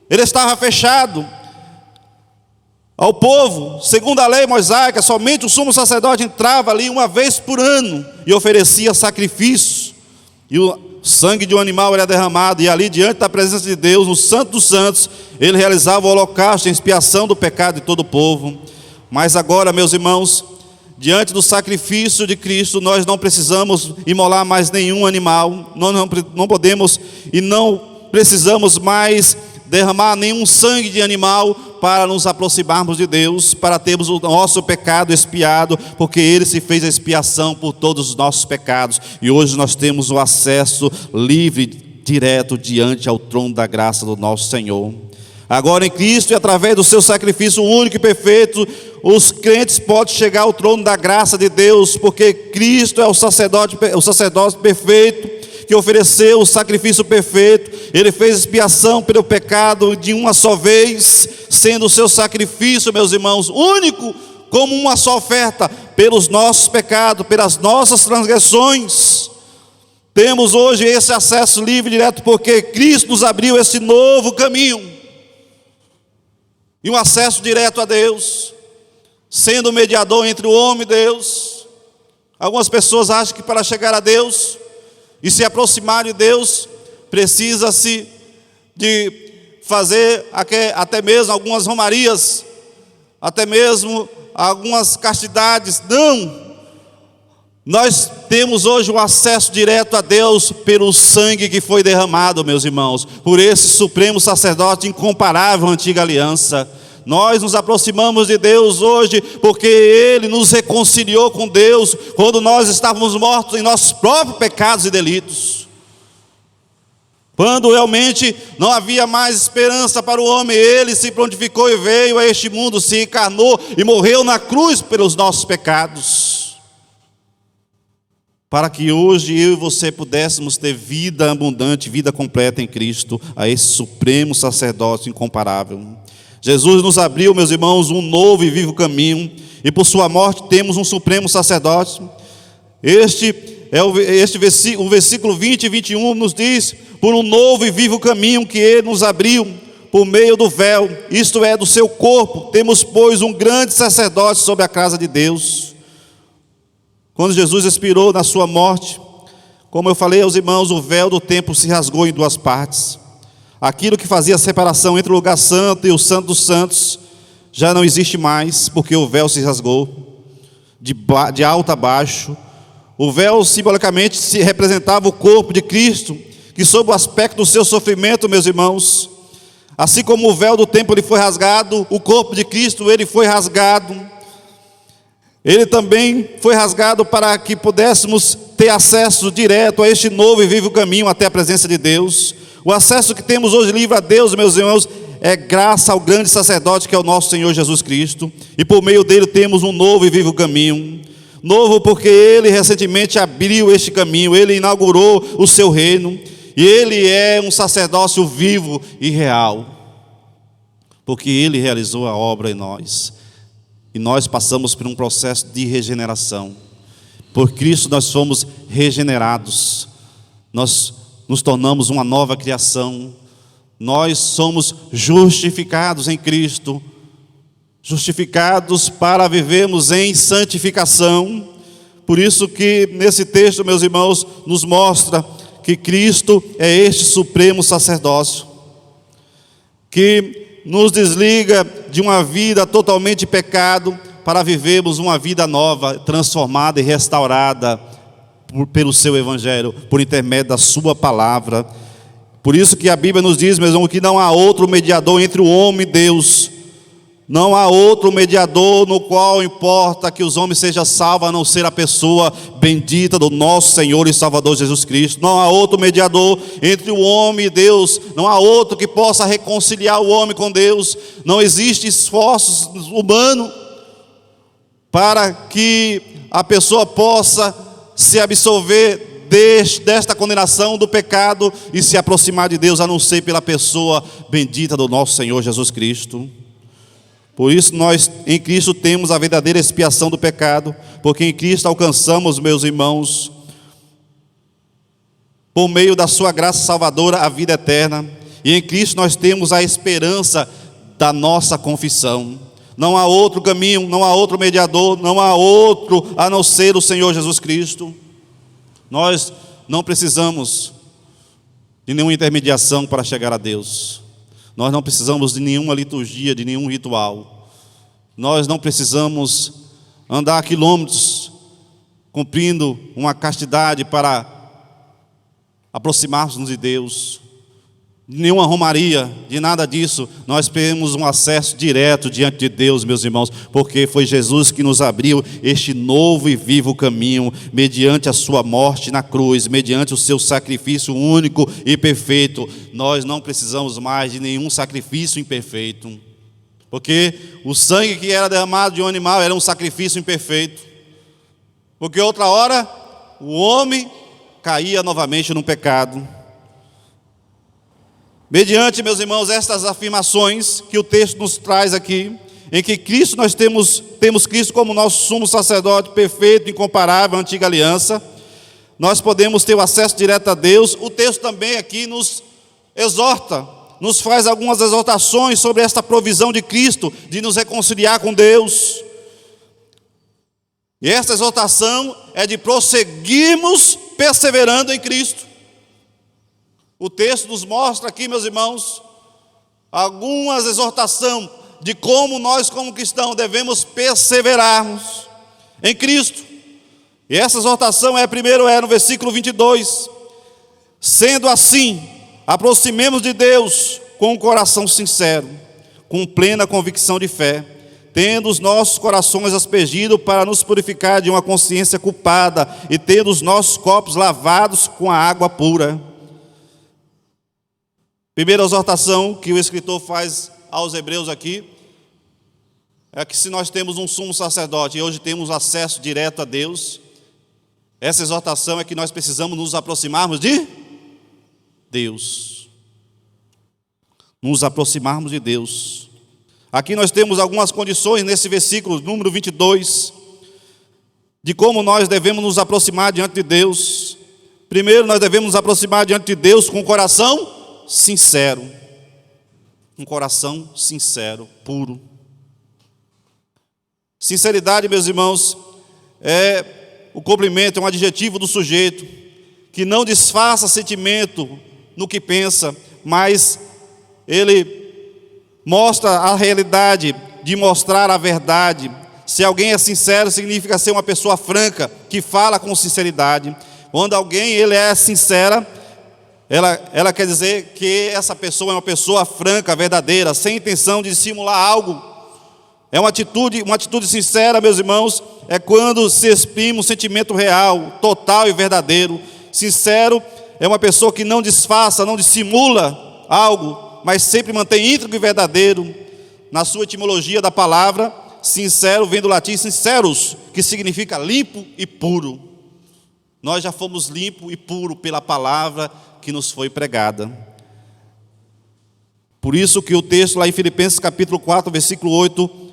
Ele estava fechado ao povo. Segundo a lei mosaica, somente o sumo sacerdote entrava ali uma vez por ano e oferecia sacrifícios, e o sangue de um animal era derramado, e ali diante da presença de Deus, no Santo dos Santos, ele realizava o holocausto em expiação do pecado de todo o povo. Mas agora, meus irmãos, diante do sacrifício de Cristo, nós não precisamos imolar mais nenhum animal, não podemos e não precisamos mais derramar nenhum sangue de animal para nos aproximarmos de Deus, para termos o nosso pecado expiado, porque ele se fez a expiação por todos os nossos pecados, e hoje nós temos o acesso livre, direto diante ao trono da graça do nosso Senhor. Agora em Cristo, e através do seu sacrifício único e perfeito, os crentes podem chegar ao trono da graça de Deus, porque Cristo é o sacerdote perfeito, que ofereceu o sacrifício perfeito. Ele fez expiação pelo pecado de uma só vez, sendo o seu sacrifício, meus irmãos, único, como uma só oferta, pelos nossos pecados, pelas nossas transgressões. Temos hoje esse acesso livre e direto, porque Cristo nos abriu esse novo caminho, e um acesso direto a Deus, sendo o mediador entre o homem e Deus. Algumas pessoas acham que para chegar a Deus e se aproximar de Deus, precisa-se de fazer até mesmo algumas romarias, até mesmo algumas castidades. Não! Nós temos hoje um acesso direto a Deus pelo sangue que foi derramado, meus irmãos, por esse supremo sacerdote incomparável, antiga aliança. Nós nos aproximamos de Deus hoje porque Ele nos reconciliou com Deus quando nós estávamos mortos em nossos próprios pecados e delitos. Quando realmente não havia mais esperança para o homem, Ele se prontificou e veio a este mundo, se encarnou e morreu na cruz pelos nossos pecados, para que hoje eu e você pudéssemos ter vida abundante, vida completa em Cristo, a esse supremo sacerdote incomparável. Jesus nos abriu, meus irmãos, um novo e vivo caminho, e por sua morte temos um supremo sacerdote. O versículo 20 e 21 nos diz: por um novo e vivo caminho que Ele nos abriu, por meio do véu, isto é, do seu corpo, temos, pois, um grande sacerdote sobre a casa de Deus. Quando Jesus expirou na sua morte, como eu falei aos irmãos, o véu do templo se rasgou em duas partes. Aquilo que fazia a separação entre o lugar santo e o santo dos santos já não existe mais, porque o véu se rasgou de alto a baixo. O véu simbolicamente se representava o corpo de Cristo, que sob o aspecto do seu sofrimento, meus irmãos, assim como o véu do templo ele foi rasgado, o corpo de Cristo ele foi rasgado. Ele também foi rasgado para que pudéssemos ter acesso direto a este novo e vivo caminho até a presença de Deus. O acesso que temos hoje livre a Deus, meus irmãos, é graças ao grande sacerdote que é o nosso Senhor Jesus Cristo. E por meio dele temos um novo e vivo caminho. Novo porque ele recentemente abriu este caminho, ele inaugurou o seu reino. E ele é um sacerdócio vivo e real, porque ele realizou a obra em nós. E nós passamos por um processo de regeneração. Por Cristo nós fomos regenerados. Nós nos tornamos uma nova criação. Nós somos justificados em Cristo. Justificados para vivermos em santificação. Por isso que nesse texto, meus irmãos, nos mostra que Cristo é este supremo sacerdócio, que nos desliga de uma vida totalmente de pecado para vivermos uma vida nova, transformada e restaurada pelo seu Evangelho, por intermédio da sua palavra. Por isso que a Bíblia nos diz, meus irmãos, que não há outro mediador entre o homem e Deus. Não há outro mediador no qual importa que os homens sejam salvos, a não ser a pessoa bendita do nosso Senhor e Salvador Jesus Cristo. Não há outro mediador entre o homem e Deus. Não há outro que possa reconciliar o homem com Deus. Não existe esforços humanos para que a pessoa possa se absolver desta condenação do pecado e se aproximar de Deus, a não ser pela pessoa bendita do nosso Senhor Jesus Cristo. Por isso nós em Cristo temos a verdadeira expiação do pecado, porque em Cristo alcançamos, meus irmãos, por meio da sua graça salvadora, a vida eterna. E em Cristo nós temos a esperança da nossa confissão. Não há outro caminho, não há outro mediador, não há outro a não ser o Senhor Jesus Cristo. Nós não precisamos de nenhuma intermediação para chegar a Deus. Nós não precisamos de nenhuma liturgia, de nenhum ritual. Nós não precisamos andar quilômetros cumprindo uma castidade para aproximarmos de Deus. De nenhuma romaria, de nada disso. Nós temos um acesso direto diante de Deus, meus irmãos, porque foi Jesus que nos abriu este novo e vivo caminho, mediante a sua morte na cruz, mediante o seu sacrifício único e perfeito. Nós não precisamos mais de nenhum sacrifício imperfeito, porque o sangue que era derramado de um animal era um sacrifício imperfeito, porque outra hora o homem caía novamente no pecado. Mediante, meus irmãos, estas afirmações que o texto nos traz aqui, em que Cristo nós temos Cristo como nosso sumo sacerdote perfeito, incomparável, antiga aliança, nós podemos ter o acesso direto a Deus. O texto também aqui nos exorta, nos faz algumas exortações sobre esta provisão de Cristo, de nos reconciliar com Deus. E esta exortação é de prosseguirmos perseverando em Cristo. O texto nos mostra aqui, meus irmãos, algumas exortações de como nós, como cristãos, devemos perseverarmos em Cristo. E essa exortação primeiro no versículo 22. Sendo assim, aproximemos de Deus com um coração sincero, com plena convicção de fé, tendo os nossos corações aspergidos para nos purificar de uma consciência culpada e tendo os nossos corpos lavados com a água pura. Primeira exortação que o escritor faz aos hebreus aqui é que se nós temos um sumo sacerdote e hoje temos acesso direto a Deus, essa exortação é que nós precisamos nos aproximarmos de Deus. Nos aproximarmos de Deus. Aqui nós temos algumas condições nesse versículo, número 22, de como nós devemos nos aproximar diante de Deus. Primeiro, nós devemos nos aproximar diante de Deus com um coração sincero. Um coração sincero, puro. Sinceridade, meus irmãos, é o complemento, é um adjetivo do sujeito, que não disfarça sentimento no que pensa, mas ele mostra a realidade de mostrar a verdade. Se alguém é sincero, significa ser uma pessoa franca, que fala com sinceridade. Quando alguém ele é sincera, ela quer dizer que essa pessoa é uma pessoa franca, verdadeira, sem intenção de dissimular algo. É uma atitude sincera, meus irmãos, é quando se exprime um sentimento real, total e verdadeiro. Sincero é uma pessoa que não disfarça, não dissimula algo, mas sempre mantém íntegro e verdadeiro. Na sua etimologia da palavra, sincero vem do latim sinceros, que significa limpo e puro. Nós já fomos limpos e puros pela palavra que nos foi pregada. Por isso que o texto lá em Filipenses capítulo 4, versículo 8,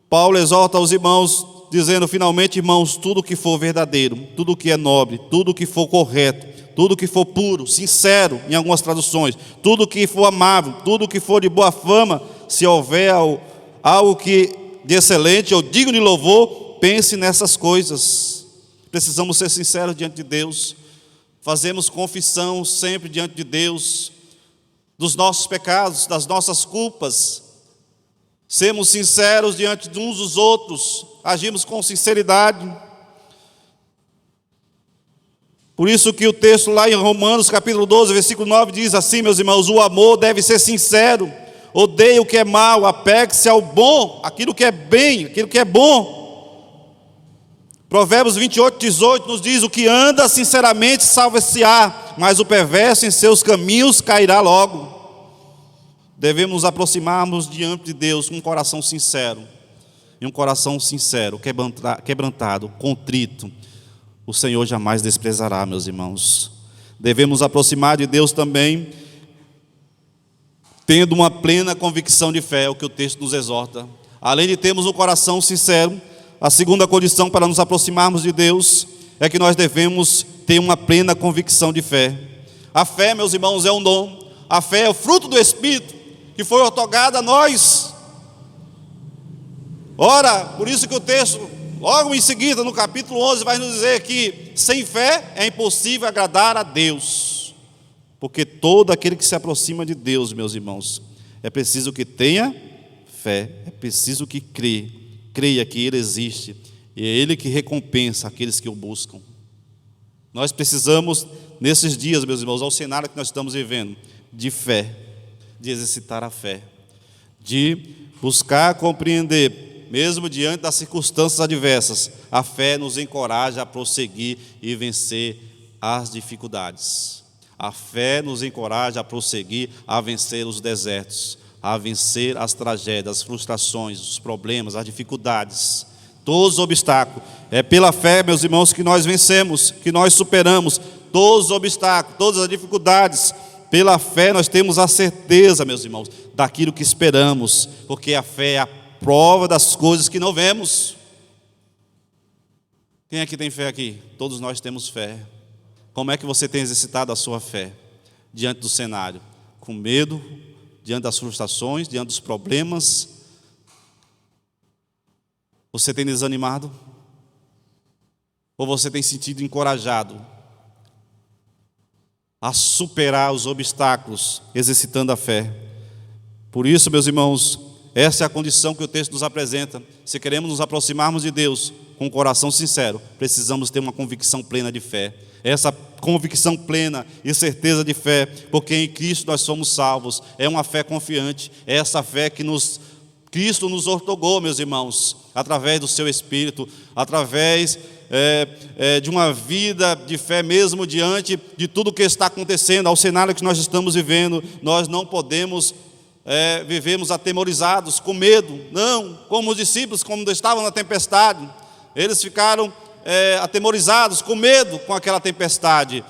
Paulo exorta aos irmãos, dizendo: finalmente, irmãos, tudo que for verdadeiro, tudo que é nobre, tudo que for correto, tudo que for puro, sincero, em algumas traduções, tudo que for amável, tudo que for de boa fama, se houver algo que de excelente ou digno de louvor, pense nessas coisas. Precisamos ser sinceros diante de Deus. Fazemos confissão sempre diante de Deus dos nossos pecados, das nossas culpas. Sermos sinceros diante de uns dos outros, agimos com sinceridade. Por isso que o texto lá em Romanos capítulo 12, versículo 9 diz assim, meus irmãos: o amor deve ser sincero, odeie o que é mal, apegue-se ao bom, aquilo que é bem, aquilo que é bom. Provérbios 28, 18 nos diz: o que anda sinceramente salva-se-á, mas o perverso em seus caminhos cairá logo. Devemos nos aproximarmos diante de Deus com um coração sincero. E um coração sincero, quebrantado, contrito, o Senhor jamais desprezará, meus irmãos. Devemos nos aproximar de Deus também tendo uma plena convicção de fé, é o que o texto nos exorta. Além de termos um coração sincero, a segunda condição para nos aproximarmos de Deus é que nós devemos ter uma plena convicção de fé. A fé, meus irmãos, é um dom. A fé é o fruto do Espírito que foi otorgado a nós. Ora, por isso que o texto, logo em seguida, no capítulo 11, vai nos dizer que sem fé é impossível agradar a Deus. Porque todo aquele que se aproxima de Deus, meus irmãos, é preciso que tenha fé, é preciso que creia que Ele existe, e é Ele que recompensa aqueles que o buscam. Nós precisamos, nesses dias, meus irmãos, ao cenário que nós estamos vivendo, de fé, de exercitar a fé, de buscar compreender, mesmo diante das circunstâncias adversas, a fé nos encoraja a prosseguir e vencer as dificuldades. A fé nos encoraja a prosseguir, a vencer os desertos, a vencer as tragédias, as frustrações, os problemas, as dificuldades, todos os obstáculos. É pela fé, meus irmãos, que nós vencemos, que nós superamos todos os obstáculos, todas as dificuldades. Pela fé nós temos a certeza, meus irmãos, daquilo que esperamos, porque a fé é a prova das coisas que não vemos. Quem aqui tem fé aqui? Todos nós temos fé. Como é que você tem exercitado a sua fé diante do cenário? Com medo, diante das frustrações, diante dos problemas? Você tem desanimado? Ou você tem sentido encorajado a superar os obstáculos, exercitando a fé? Por isso, meus irmãos, essa é a condição que o texto nos apresenta. Se queremos nos aproximarmos de Deus com um coração sincero, precisamos ter uma convicção plena de fé. Essa convicção plena e certeza de fé, porque em Cristo nós somos salvos. É uma fé confiante, é essa fé que Cristo nos outorgou, meus irmãos, através do seu Espírito, através de uma vida de fé mesmo diante de tudo que está acontecendo, ao cenário que nós estamos vivendo. Nós não podemos vivemos atemorizados, com medo, não, como os discípulos, quando estavam na tempestade, eles ficaram atemorizados, com medo com aquela tempestade,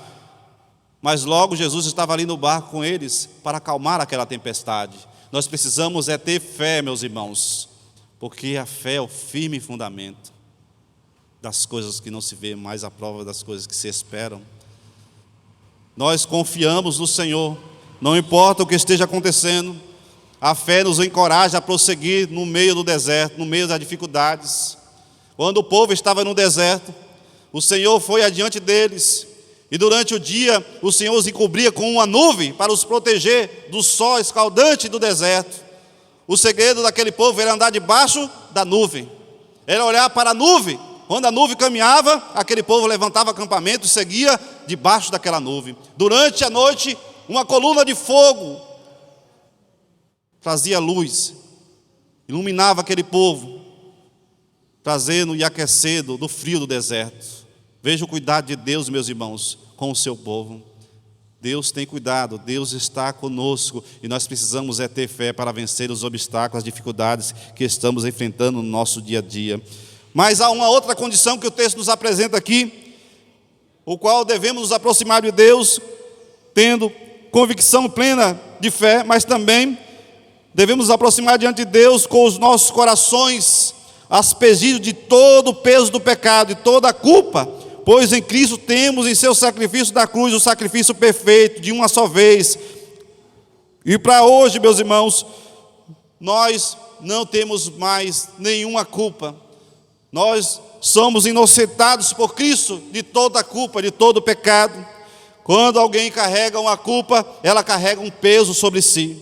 mas logo Jesus estava ali no barco com eles, para acalmar aquela tempestade. Nós precisamos ter fé, meus irmãos, porque a fé é o firme fundamento das coisas que não se vê, mais a prova das coisas que se esperam. Nós confiamos no Senhor, não importa o que esteja acontecendo. A fé nos encoraja a prosseguir no meio do deserto, no meio das dificuldades. Quando o povo estava no deserto, o Senhor foi adiante deles, e durante o dia o Senhor os encobria com uma nuvem para os proteger do sol escaldante do deserto. O segredo daquele povo era andar debaixo da nuvem, era olhar para a nuvem. Quando a nuvem caminhava, aquele povo levantava acampamento e seguia debaixo daquela nuvem. Durante a noite, uma coluna de fogo trazia luz, iluminava aquele povo, trazendo e aquecendo do frio do deserto. Veja o cuidado de Deus, meus irmãos, com o seu povo. Deus tem cuidado, Deus está conosco, e nós precisamos ter fé para vencer os obstáculos, as dificuldades que estamos enfrentando no nosso dia a dia. Mas há uma outra condição que o texto nos apresenta aqui, o qual devemos nos aproximar de Deus, tendo convicção plena de fé, mas também devemos nos aproximar diante de Deus com os nossos corações aspergidos de todo o peso do pecado e toda a culpa, pois em Cristo temos em seu sacrifício da cruz o sacrifício perfeito de uma só vez. E para hoje, meus irmãos, nós não temos mais nenhuma culpa. Nós somos inocentados por Cristo de toda a culpa, de todo o pecado. Quando alguém carrega uma culpa, ela carrega um peso sobre si.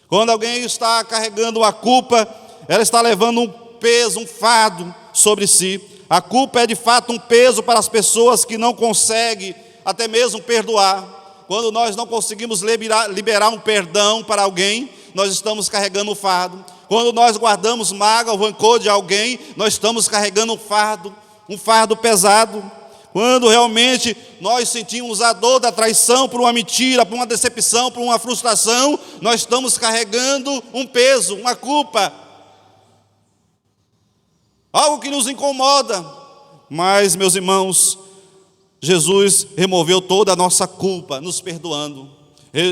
Quando alguém está carregando uma culpa, ela está levando um peso, um fardo sobre si. A culpa é de fato um peso para as pessoas que não conseguem até mesmo perdoar. Quando nós não conseguimos liberar um perdão para alguém, nós estamos carregando o fardo. Quando nós guardamos mágoa ou rancor de alguém, nós estamos carregando um fardo pesado. Quando realmente nós sentimos a dor da traição por uma mentira, por uma decepção, por uma frustração, nós estamos carregando um peso, uma culpa, algo que nos incomoda. Mas, meus irmãos, Jesus removeu toda a nossa culpa, nos perdoando.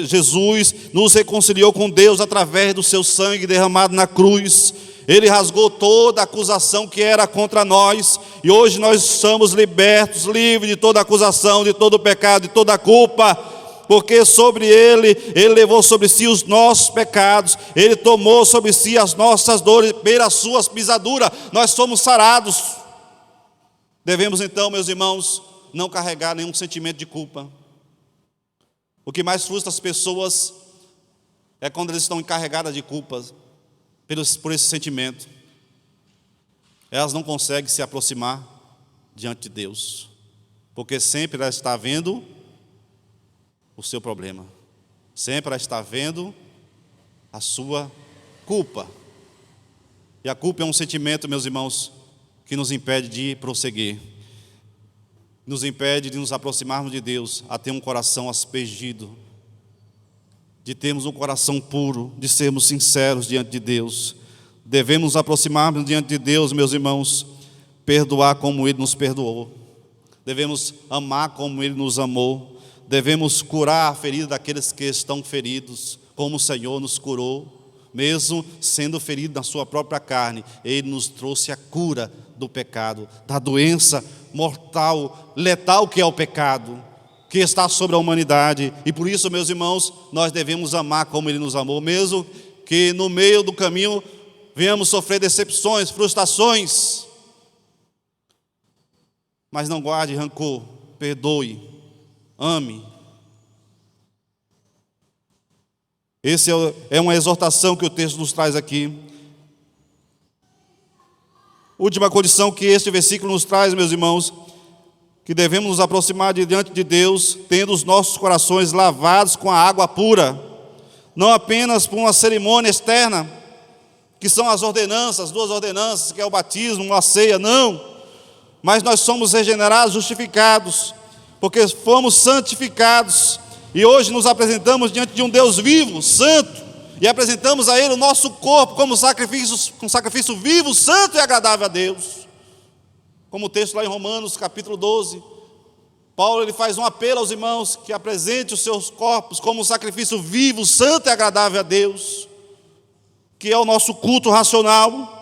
Jesus nos reconciliou com Deus através do seu sangue derramado na cruz. Ele rasgou toda a acusação que era contra nós, e hoje nós somos libertos, livres de toda acusação, de todo pecado, de toda culpa, porque sobre Ele levou sobre si os nossos pecados, Ele tomou sobre si as nossas dores, pelas suas pisaduras, nós somos sarados. Devemos então, meus irmãos, não carregar nenhum sentimento de culpa. O que mais frustra as pessoas é quando eles estão encarregadas de culpas, por esse sentimento. Elas não conseguem se aproximar diante de Deus, porque sempre ela está vendo o seu problema, sempre ela está vendo a sua culpa. E a culpa é um sentimento, meus irmãos, que nos impede de prosseguir, nos impede de nos aproximarmos de Deus, a ter um coração aspergido, de termos um coração puro, de sermos sinceros diante de Deus. Devemos nos aproximarmos diante de Deus, meus irmãos, perdoar como Ele nos perdoou. Devemos amar como Ele nos amou. Devemos curar a ferida daqueles que estão feridos, como o Senhor nos curou. Mesmo sendo ferido na sua própria carne, Ele nos trouxe a cura do pecado, da doença mortal, letal que é o pecado, que está sobre a humanidade. E por isso, meus irmãos, nós devemos amar como Ele nos amou, mesmo que no meio do caminho venhamos sofrer decepções, frustrações. Mas não guarde rancor, perdoe, ame. Essa é uma exortação que o texto nos traz aqui. Última condição que este versículo nos traz, meus irmãos, que devemos nos aproximar de diante de Deus, tendo os nossos corações lavados com a água pura, não apenas por uma cerimônia externa, que são as ordenanças, 2 ordenanças, que é o batismo, a ceia, não, mas nós somos regenerados, justificados, porque fomos santificados, e hoje nos apresentamos diante de um Deus vivo, santo, e apresentamos a Ele o nosso corpo como sacrifício vivo, santo e agradável a Deus. Como o texto lá em Romanos, capítulo 12, Paulo ele faz um apelo aos irmãos que apresentem os seus corpos como um sacrifício vivo, santo e agradável a Deus, que é o nosso culto racional.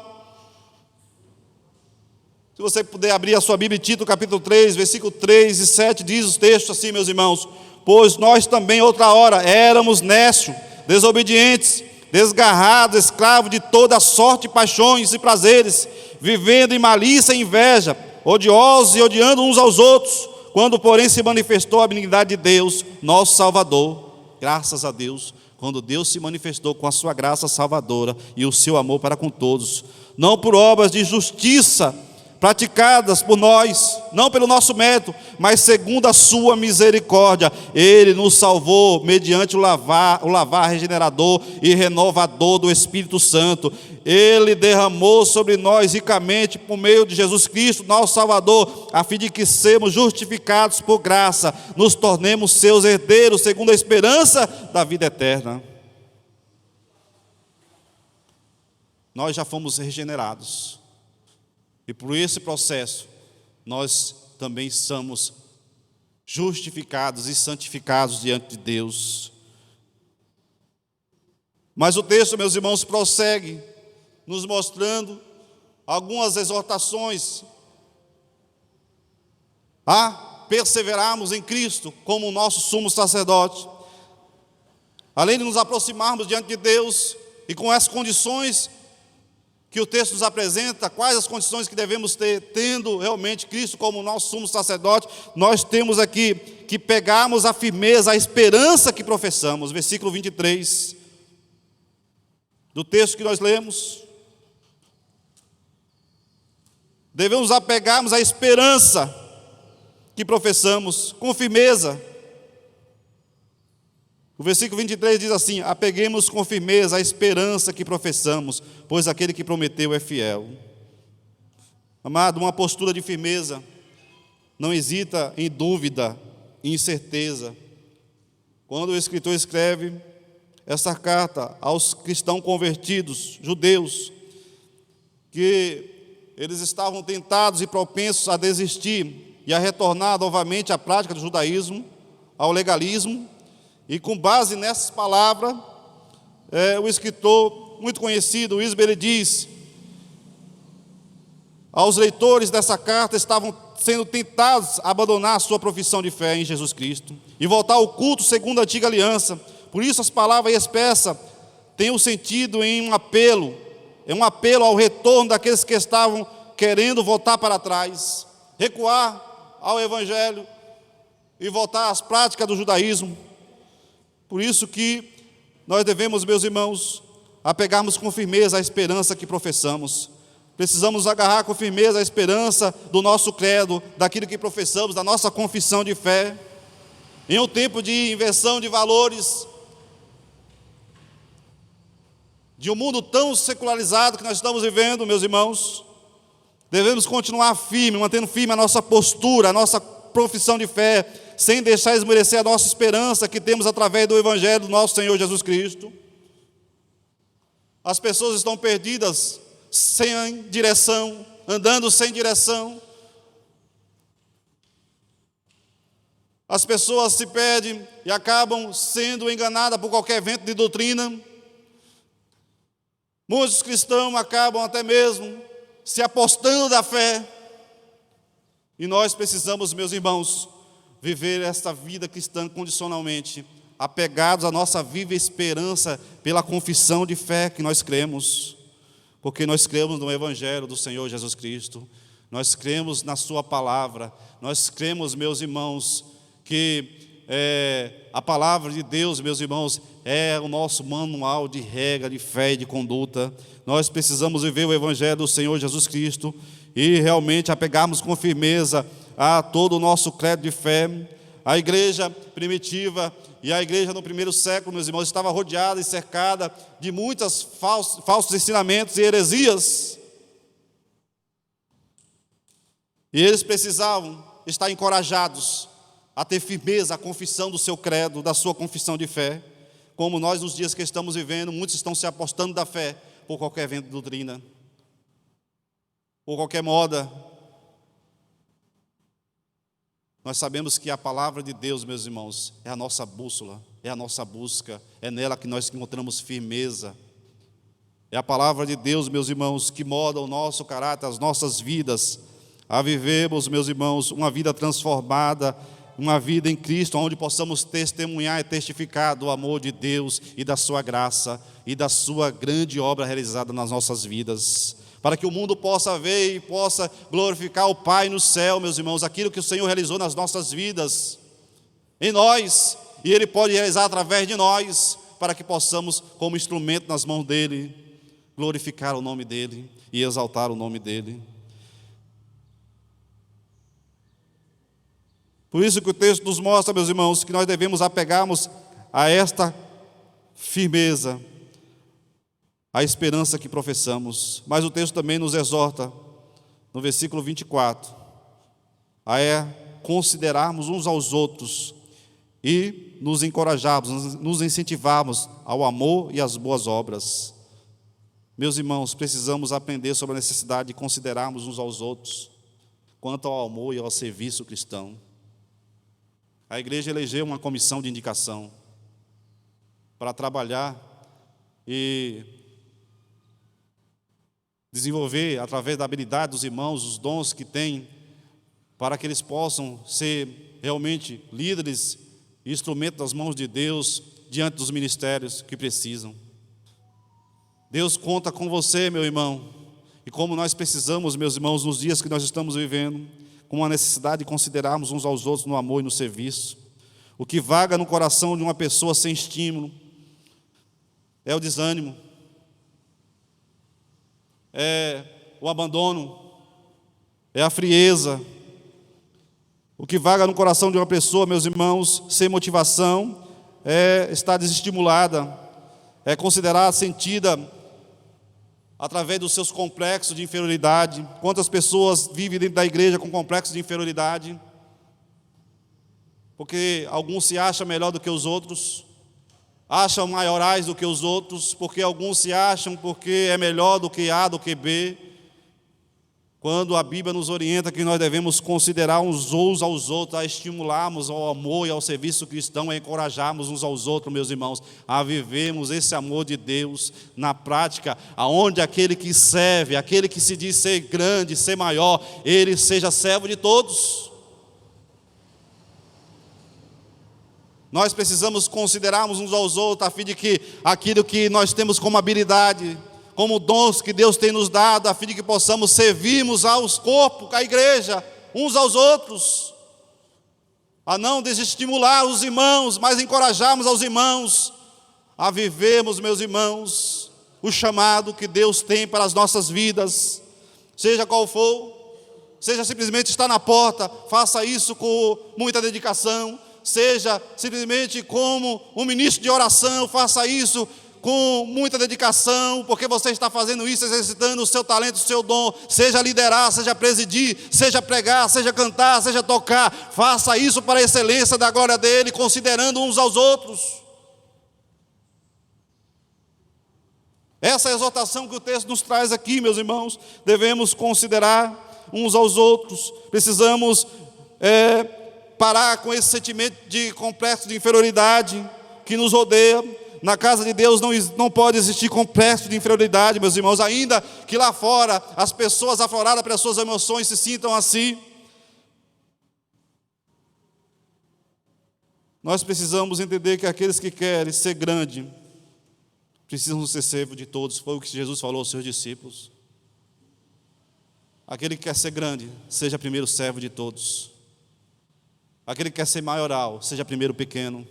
Se você puder abrir a sua Bíblia, Tito, capítulo 3, versículo 3 e 7, diz os textos assim, meus irmãos: pois nós também outra hora éramos nécios, desobedientes, desgarrados, escravos de toda sorte de paixões e prazeres, vivendo em malícia e inveja, odiosos e odiando uns aos outros, quando porém se manifestou a benignidade de Deus, nosso Salvador, graças a Deus, quando Deus se manifestou com a sua graça salvadora e o seu amor para com todos, não por obras de justiça praticadas por nós, não pelo nosso mérito, mas segundo a sua misericórdia, Ele nos salvou mediante o lavar regenerador e renovador do Espírito Santo. Ele derramou sobre nós ricamente por meio de Jesus Cristo, nosso Salvador, a fim de que sejamos justificados por graça, nos tornemos seus herdeiros, segundo a esperança da vida eterna. Nós já fomos regenerados. E por esse processo, nós também somos justificados e santificados diante de Deus. Mas o texto, meus irmãos, prossegue, nos mostrando algumas exortações a perseverarmos em Cristo como o nosso sumo sacerdote. Além de nos aproximarmos diante de Deus e com essas condições que o texto nos apresenta, quais as condições que devemos ter, tendo realmente Cristo como nosso sumo sacerdote, nós temos aqui que pegarmos a firmeza, a esperança que professamos, versículo 23, do texto que nós lemos. Devemos apegarmos à esperança que professamos, com firmeza. O versículo 23 diz assim: apeguemos com firmeza a esperança que professamos, pois aquele que prometeu é fiel. Amado, uma postura de firmeza, não hesita em dúvida e incerteza. Quando o escritor escreve essa carta aos cristãos convertidos, judeus, que eles estavam tentados e propensos a desistir e a retornar novamente à prática do judaísmo, ao legalismo, e com base nessas palavras, o escritor muito conhecido, Wisber, diz aos leitores dessa carta, estavam sendo tentados a abandonar a sua profissão de fé em Jesus Cristo e voltar ao culto segundo a antiga aliança. Por isso as palavras expressas têm o sentido em um apelo, é um apelo ao retorno daqueles que estavam querendo voltar para trás, recuar ao Evangelho e voltar às práticas do judaísmo. Por isso que nós devemos, meus irmãos, apegarmos com firmeza a esperança que professamos. Precisamos agarrar com firmeza a esperança do nosso credo, daquilo que professamos, da nossa confissão de fé. Em um tempo de inversão de valores, de um mundo tão secularizado que nós estamos vivendo, meus irmãos, devemos continuar firme, mantendo firme a nossa postura, a nossa profissão de fé, sem deixar esmorecer a nossa esperança que temos através do Evangelho do nosso Senhor Jesus Cristo. As pessoas estão perdidas, sem direção, andando sem direção. As pessoas se perdem e acabam sendo enganadas por qualquer vento de doutrina. Muitos cristãos acabam até mesmo se apostando da fé. E nós precisamos, meus irmãos, viver esta vida cristã condicionalmente, apegados à nossa viva esperança pela confissão de fé que nós cremos, porque nós cremos no Evangelho do Senhor Jesus Cristo, nós cremos na sua palavra, nós cremos, meus irmãos, que a palavra de Deus, meus irmãos, é o nosso manual de regra, de fé e de conduta. Nós precisamos viver o Evangelho do Senhor Jesus Cristo e realmente apegarmos com firmeza a todo o nosso credo de fé. A igreja primitiva e a igreja no primeiro século, meus irmãos, estava rodeada e cercada de muitos falsos ensinamentos e heresias. E eles precisavam estar encorajados a ter firmeza, a confissão do seu credo, da sua confissão de fé. Como nós, nos dias que estamos vivendo, muitos estão se apostando da fé por qualquer vento de doutrina, por qualquer moda. Nós sabemos que a palavra de Deus, meus irmãos, é a nossa bússola, é a nossa busca, é nela que nós encontramos firmeza. É a palavra de Deus, meus irmãos, que molda o nosso caráter, as nossas vidas, a vivermos, meus irmãos, uma vida transformada, uma vida em Cristo, onde possamos testemunhar e testificar do amor de Deus e da sua graça e da sua grande obra realizada nas nossas vidas, para que o mundo possa ver e possa glorificar o Pai no céu, meus irmãos, aquilo que o Senhor realizou nas nossas vidas, em nós, e Ele pode realizar através de nós, para que possamos, como instrumento nas mãos dEle, glorificar o nome dEle e exaltar o nome dEle. Por isso que o texto nos mostra, meus irmãos, que nós devemos apegarmos a esta firmeza, a esperança que professamos. Mas o texto também nos exorta, no versículo 24, a considerarmos uns aos outros e nos encorajarmos, nos incentivarmos ao amor e às boas obras. Meus irmãos, precisamos aprender sobre a necessidade de considerarmos uns aos outros quanto ao amor e ao serviço cristão. A igreja elegeu uma comissão de indicação para trabalhar e desenvolver, através da habilidade dos irmãos, os dons que têm, para que eles possam ser realmente líderes e instrumentos das mãos de Deus diante dos ministérios que precisam. Deus conta com você, meu irmão, e como nós precisamos, meus irmãos, nos dias que nós estamos vivendo, com a necessidade de considerarmos uns aos outros no amor e no serviço. O que vaga no coração de uma pessoa sem estímulo é o desânimo, é o abandono, é a frieza. O que vaga no coração de uma pessoa, meus irmãos, sem motivação, é estar desestimulada, é considerada sentida através dos seus complexos de inferioridade. Quantas pessoas vivem dentro da igreja com complexos de inferioridade? Porque alguns se acham melhor do que os outros, acham maiorais do que os outros, porque alguns se acham porque é melhor do que A, do que B, quando a Bíblia nos orienta que nós devemos considerar uns aos outros, a estimularmos ao amor e ao serviço cristão, a encorajarmos uns aos outros, meus irmãos, a vivermos esse amor de Deus na prática, aonde aquele que serve, aquele que se diz ser grande, ser maior, ele seja servo de todos. Nós precisamos considerarmos uns aos outros, a fim de que aquilo que nós temos como habilidade, como dons que Deus tem nos dado, a fim de que possamos servirmos aos corpos, à igreja, uns aos outros, a não desestimular os irmãos, mas encorajarmos aos irmãos a vivermos, meus irmãos, o chamado que Deus tem para as nossas vidas, seja qual for, seja simplesmente estar na porta, faça isso com muita dedicação, seja simplesmente como um ministro de oração, faça isso com muita dedicação, porque você está fazendo isso, exercitando o seu talento, o seu dom, seja liderar, seja presidir, seja pregar, seja cantar, seja tocar, faça isso para a excelência da glória dele, considerando uns aos outros. Essa é a exortação que o texto nos traz aqui, meus irmãos. Devemos considerar uns aos outros, precisamos parar com esse sentimento de complexo de inferioridade que nos rodeia. Na casa de Deus não pode existir complexo de inferioridade, meus irmãos, ainda que lá fora as pessoas afloradas pelas suas emoções se sintam assim. Nós precisamos entender que aqueles que querem ser grande precisam ser servo de todos. Foi o que Jesus falou aos seus discípulos. Aquele que quer ser grande, seja primeiro servo de todos. Aquele que quer ser maioral, seja primeiro pequeno.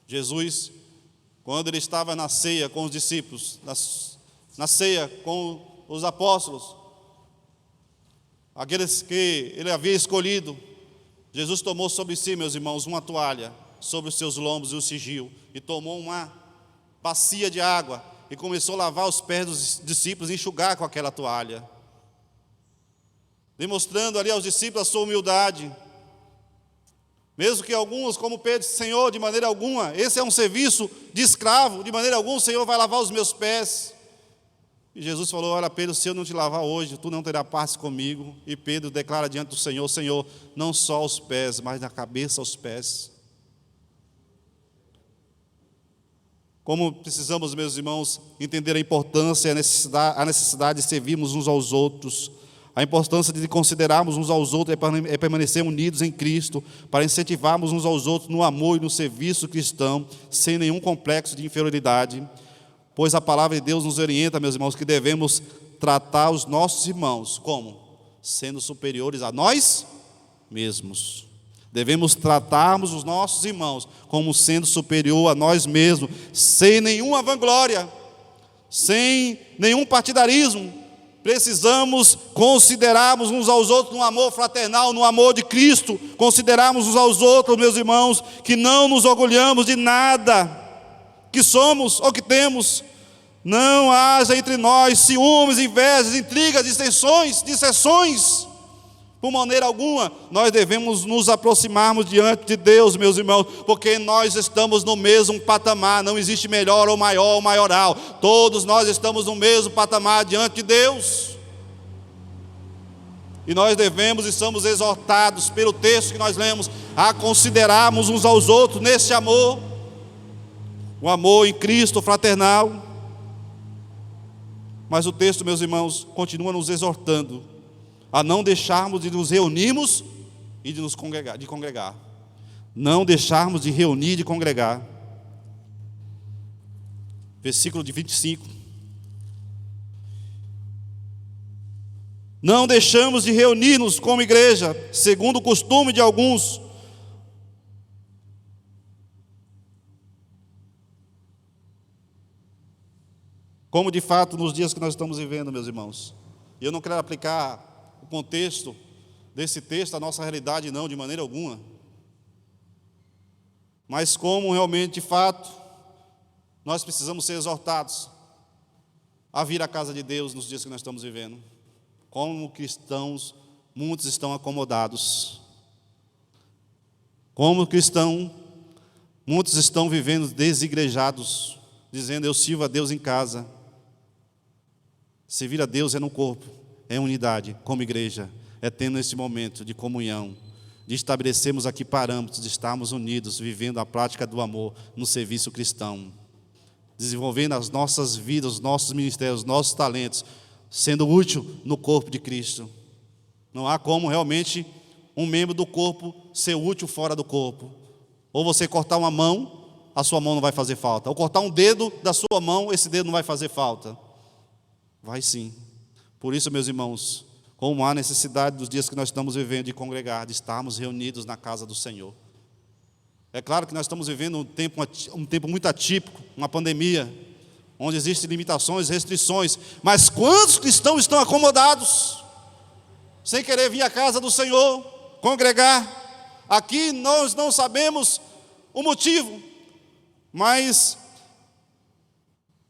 Jesus, quando ele estava na ceia com os discípulos, na ceia com os apóstolos, aqueles que ele havia escolhido, Jesus tomou sobre si, meus irmãos, uma toalha sobre os seus lombos e o cingiu, e tomou uma bacia de água e começou a lavar os pés dos discípulos e enxugar com aquela toalha, demonstrando ali aos discípulos a sua humildade. Mesmo que alguns, como Pedro, Senhor, de maneira alguma, esse é um serviço de escravo, de maneira alguma o Senhor vai lavar os meus pés. E Jesus falou: olha, Pedro, se eu não te lavar hoje, tu não terás parte comigo. E Pedro declara diante do Senhor: Senhor, não só os pés, mas na cabeça aos pés. Como precisamos, meus irmãos, entender a importância e a necessidade de servirmos uns aos outros. A importância de considerarmos uns aos outros é permanecer unidos em Cristo, para incentivarmos uns aos outros no amor e no serviço cristão, sem nenhum complexo de inferioridade. Pois a palavra de Deus nos orienta, meus irmãos, que devemos tratar os nossos irmãos como? Sendo superiores a nós mesmos. Devemos tratarmos os nossos irmãos como sendo superior a nós mesmos, sem nenhuma vanglória, sem nenhum partidarismo. Precisamos considerarmos uns aos outros no amor fraternal, no amor de Cristo. Considerarmos uns aos outros, meus irmãos, que não nos orgulhamos de nada que somos ou que temos. Não haja entre nós ciúmes, invejas, intrigas, dissensões. Por maneira alguma, nós devemos nos aproximarmos diante de Deus, meus irmãos, porque nós estamos no mesmo patamar, não existe melhor ou maior ou maioral, todos nós estamos no mesmo patamar diante de Deus. E nós devemos e somos exortados pelo texto que nós lemos, a considerarmos uns aos outros nesse amor, o amor em Cristo fraternal. Mas o texto, meus irmãos, continua nos exortando a não deixarmos de nos reunirmos e de nos congregar. Não deixarmos de reunir e de congregar. Versículo de 25. Não deixamos de reunir-nos como igreja, segundo o costume de alguns. Como de fato nos dias que nós estamos vivendo, meus irmãos. E eu não quero aplicar o contexto desse texto, a nossa realidade, não, de maneira alguma. Mas como realmente, de fato, nós precisamos ser exortados a vir à casa de Deus nos dias que nós estamos vivendo. Como cristãos, muitos estão acomodados. Como cristão, muitos estão vivendo desigrejados, dizendo: eu sirvo a Deus em casa. Servir a Deus é no corpo, é unidade, como igreja, é tendo esse momento de comunhão, de estabelecermos aqui parâmetros, de estarmos unidos, vivendo a prática do amor no serviço cristão, desenvolvendo as nossas vidas, os nossos ministérios, os nossos talentos, sendo útil no corpo de Cristo. Não há como realmente um membro do corpo ser útil fora do corpo. Ou você cortar uma mão, a sua mão não vai fazer falta. Ou cortar um dedo da sua mão, esse dedo não vai fazer falta. Vai sim. Por isso, meus irmãos, como há necessidade dos dias que nós estamos vivendo de congregar, de estarmos reunidos na casa do Senhor. É claro que nós estamos vivendo um tempo muito atípico, uma pandemia, onde existem limitações, restrições, mas quantos cristãos estão acomodados, sem querer vir à casa do Senhor, congregar? Aqui nós não sabemos o motivo, mas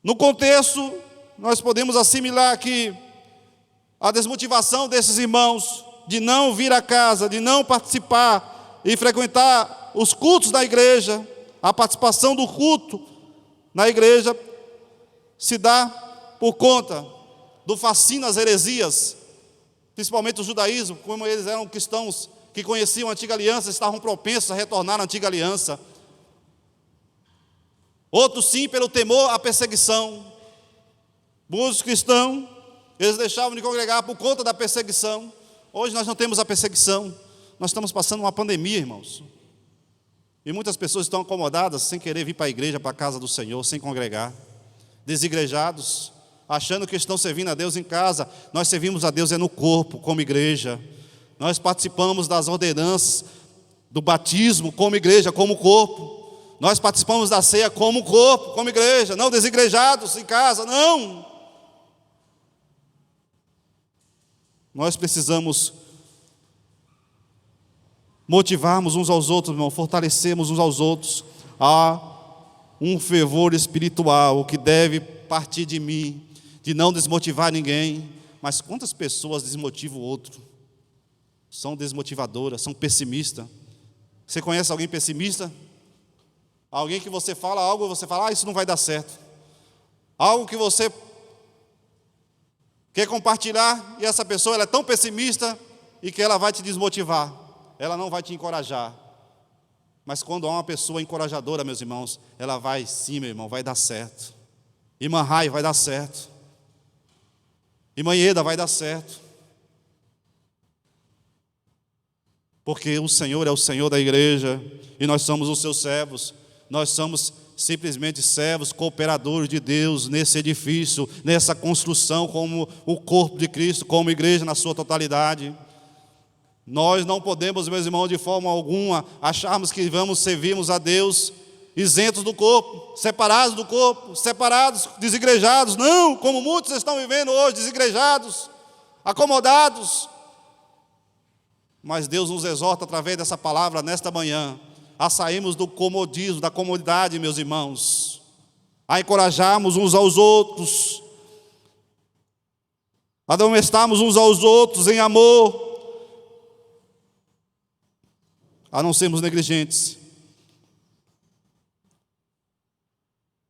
no contexto nós podemos assimilar que a desmotivação desses irmãos de não vir à casa, de não participar e frequentar os cultos da igreja, a participação do culto na igreja, se dá por conta do fascínio às heresias, principalmente o judaísmo, como eles eram cristãos que conheciam a antiga aliança, estavam propensos a retornar à antiga aliança. Outros sim, pelo temor à perseguição. Muitos cristãos, eles deixavam de congregar por conta da perseguição. Hoje nós não temos a perseguição, nós estamos passando uma pandemia, irmãos. E muitas pessoas estão acomodadas, sem querer vir para a igreja, para a casa do Senhor, sem congregar. Desigrejados, achando que estão servindo a Deus em casa. Nós servimos a Deus no corpo, como igreja. Nós participamos das ordenanças do batismo como igreja, como corpo. Nós participamos da ceia como corpo, como igreja, não desigrejados em casa, não. Nós precisamos motivarmos uns aos outros, irmão, fortalecermos uns aos outros. Há um fervor espiritual que deve partir de mim, de não desmotivar ninguém. Mas quantas pessoas desmotivam o outro? São desmotivadoras, são pessimistas. Você conhece alguém pessimista? Alguém que você fala algo e você fala, isso não vai dar certo. Algo que você quer compartilhar e essa pessoa ela é tão pessimista e que ela vai te desmotivar. Ela não vai te encorajar. Mas quando há uma pessoa encorajadora, meus irmãos, ela vai sim, meu irmão, vai dar certo. Irmã Rai, vai dar certo. Irmã Ieda, vai dar certo. Porque o Senhor é o Senhor da igreja e nós somos os seus servos. Nós somos simplesmente servos, cooperadores de Deus nesse edifício, nessa construção como o corpo de Cristo, como igreja na sua totalidade. Nós não podemos, meus irmãos, de forma alguma acharmos que vamos servirmos a Deus isentos do corpo, separados, desigrejados. Não, como muitos estão vivendo hoje, desigrejados, acomodados. Mas Deus nos exorta através dessa palavra nesta manhã a sairmos do comodismo, da comodidade, meus irmãos, a encorajarmos uns aos outros, a admoestarmos uns aos outros em amor, a não sermos negligentes.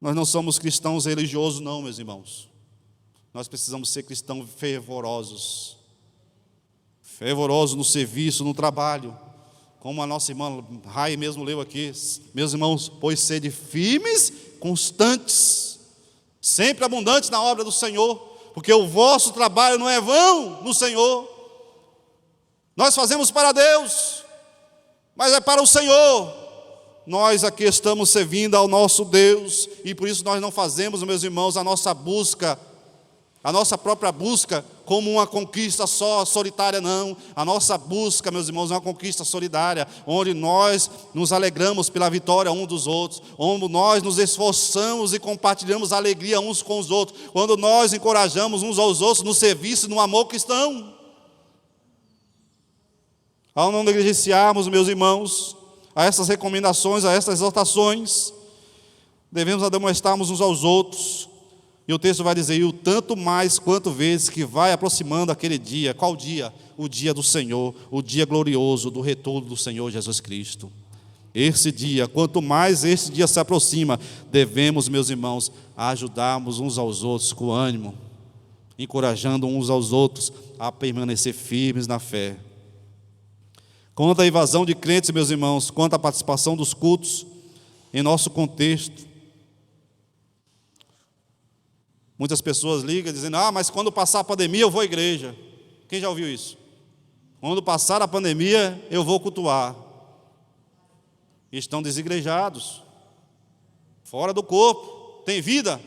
Nós não somos cristãos religiosos, não, meus irmãos. Nós precisamos ser cristãos fervorosos no serviço, no trabalho. Como a nossa irmã Rai mesmo leu aqui, meus irmãos, pois sede firmes, constantes, sempre abundantes na obra do Senhor, porque o vosso trabalho não é vão no Senhor. Nós fazemos para Deus, mas é para o Senhor. Nós aqui estamos servindo ao nosso Deus, e por isso nós não fazemos, meus irmãos, a nossa busca, a nossa própria busca, como uma conquista só, solitária, não. A nossa busca, meus irmãos, é uma conquista solidária, onde nós nos alegramos pela vitória uns dos outros, onde nós nos esforçamos e compartilhamos a alegria uns com os outros, quando nós encorajamos uns aos outros no serviço e no amor cristão. Ao não negligenciarmos, meus irmãos, a essas recomendações, a essas exortações, devemos admoestarmos uns aos outros. E o texto vai dizer, e o tanto mais quanto vezes que vai aproximando aquele dia. Qual dia? O dia do Senhor, o dia glorioso do retorno do Senhor Jesus Cristo. Esse dia, quanto mais esse dia se aproxima, devemos, meus irmãos, ajudarmos uns aos outros com ânimo, encorajando uns aos outros a permanecer firmes na fé. Quanto à invasão de crentes, meus irmãos, quanto à participação dos cultos em nosso contexto, muitas pessoas ligam dizendo, mas quando passar a pandemia eu vou à igreja. Quem já ouviu isso? Quando passar a pandemia eu vou cultuar. E estão desigrejados, fora do corpo. Tem vida?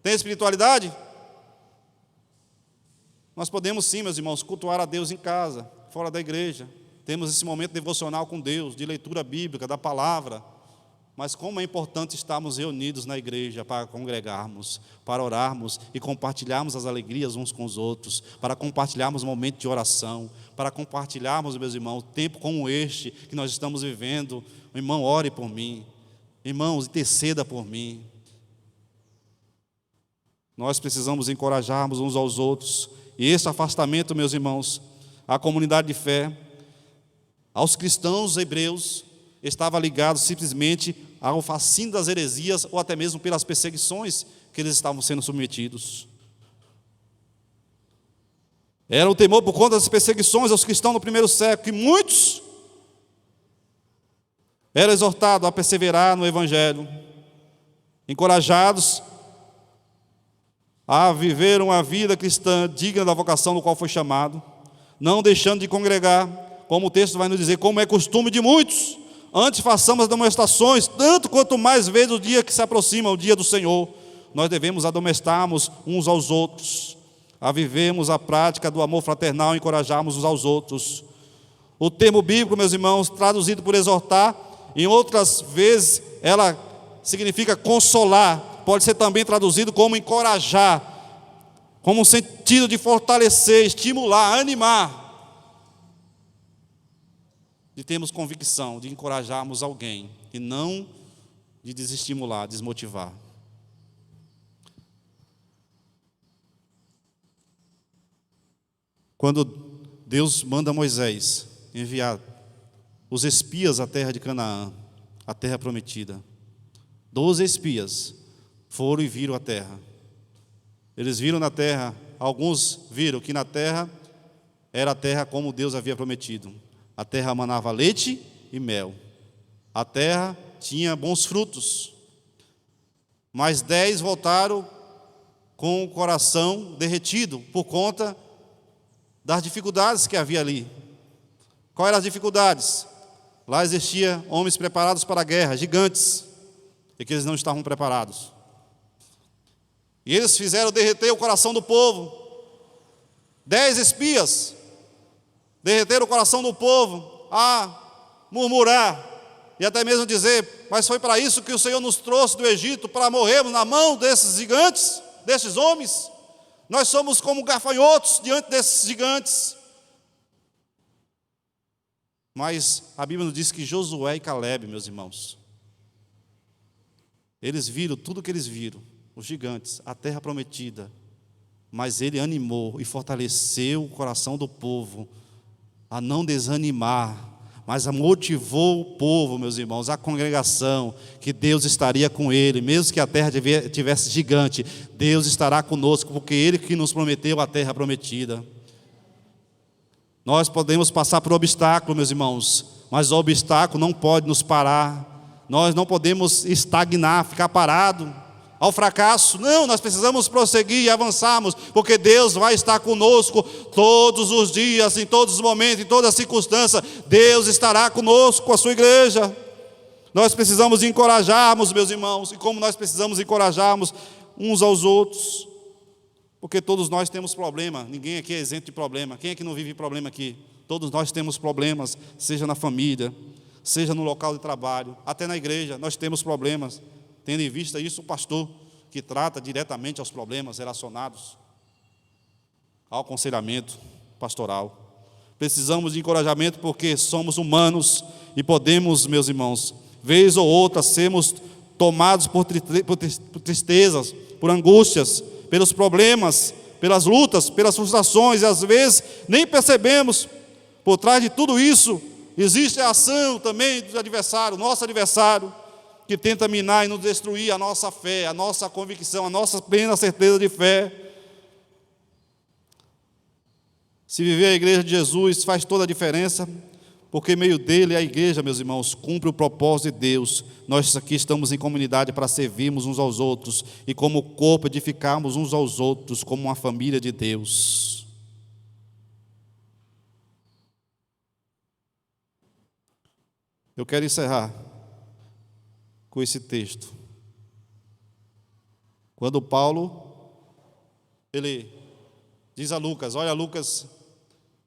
Tem espiritualidade? Nós podemos sim, meus irmãos, cultuar a Deus em casa, fora da igreja. Temos esse momento devocional com Deus, de leitura bíblica, da palavra. Mas como é importante estarmos reunidos na igreja para congregarmos, para orarmos e compartilharmos as alegrias uns com os outros, para compartilharmos momentos de oração, para compartilharmos, meus irmãos, tempo como este que nós estamos vivendo. Irmão, ore por mim. Irmãos, interceda por mim. Nós precisamos encorajarmos uns aos outros. E esse afastamento, meus irmãos, à comunidade de fé, aos cristãos hebreus, estava ligado simplesmente ao fascínio das heresias ou até mesmo pelas perseguições que eles estavam sendo submetidos. Era o temor por conta das perseguições aos cristãos no primeiro século, que muitos eram exortados a perseverar no Evangelho, encorajados a viver uma vida cristã digna da vocação no qual foi chamado, não deixando de congregar, como o texto vai nos dizer, como é costume de muitos. Antes façamos as admoestações, tanto quanto mais vezes o dia que se aproxima, o dia do Senhor. Nós devemos admoestarmos uns aos outros, a vivermos a prática do amor fraternal e encorajarmos uns aos outros. O termo bíblico, meus irmãos, traduzido por exortar, em outras vezes ela significa consolar, pode ser também traduzido como encorajar, como um sentido de fortalecer, estimular, animar. De termos convicção, de encorajarmos alguém e não de desestimular, desmotivar. Quando Deus manda Moisés enviar os espias à terra de Canaã, a terra prometida, 12 espias foram e viram a terra. Eles viram na terra, alguns viram que na terra era a terra como Deus havia prometido. A terra manava leite e mel. A terra tinha bons frutos. Mas 10 voltaram com o coração derretido por conta das dificuldades que havia ali. Quais eram as dificuldades? Lá existiam homens preparados para a guerra, gigantes, e que eles não estavam preparados. E eles fizeram derreter o coração do povo. 10 espias derreteram o coração do povo a murmurar e até mesmo dizer: mas foi para isso que o Senhor nos trouxe do Egito, para morrermos na mão desses gigantes, desses homens? Nós somos como gafanhotos diante desses gigantes. Mas a Bíblia nos diz que Josué e Calebe, meus irmãos, eles viram tudo o que eles viram, os gigantes, a terra prometida, mas ele animou e fortaleceu o coração do povo a não desanimar, mas motivou o povo, meus irmãos, a congregação, que Deus estaria com ele, mesmo que a terra tivesse gigante, Deus estará conosco, porque Ele que nos prometeu a terra prometida. Nós podemos passar por obstáculo, meus irmãos, mas o obstáculo não pode nos parar. Nós não podemos estagnar, ficar parado ao fracasso. Não, nós precisamos prosseguir e avançarmos, porque Deus vai estar conosco todos os dias, em todos os momentos, em todas as circunstâncias. Deus estará conosco, com a sua igreja. Nós precisamos encorajarmos, meus irmãos, e como nós precisamos encorajarmos uns aos outros, porque todos nós temos problema. Ninguém aqui é isento de problema. Quem é que não vive problema aqui? Todos nós temos problemas, seja na família, seja no local de trabalho, até na igreja nós temos problemas. Tendo em vista isso, o pastor que trata diretamente aos problemas relacionados ao aconselhamento pastoral. Precisamos de encorajamento porque somos humanos e podemos, meus irmãos, vez ou outra, sermos tomados por tristezas, por angústias, pelos problemas, pelas lutas, pelas frustrações, e às vezes nem percebemos. Por trás de tudo isso existe a ação também do adversário, nosso adversário, que tenta minar e nos destruir a nossa fé, a nossa convicção, a nossa plena certeza de fé. Se viver a igreja de Jesus faz toda a diferença, porque meio dele, a igreja, meus irmãos, cumpre o propósito de Deus. Nós aqui estamos em comunidade para servirmos uns aos outros e como corpo edificarmos uns aos outros como uma família de Deus. Eu quero encerrar com esse texto. Quando Paulo, ele diz a Lucas: olha, Lucas,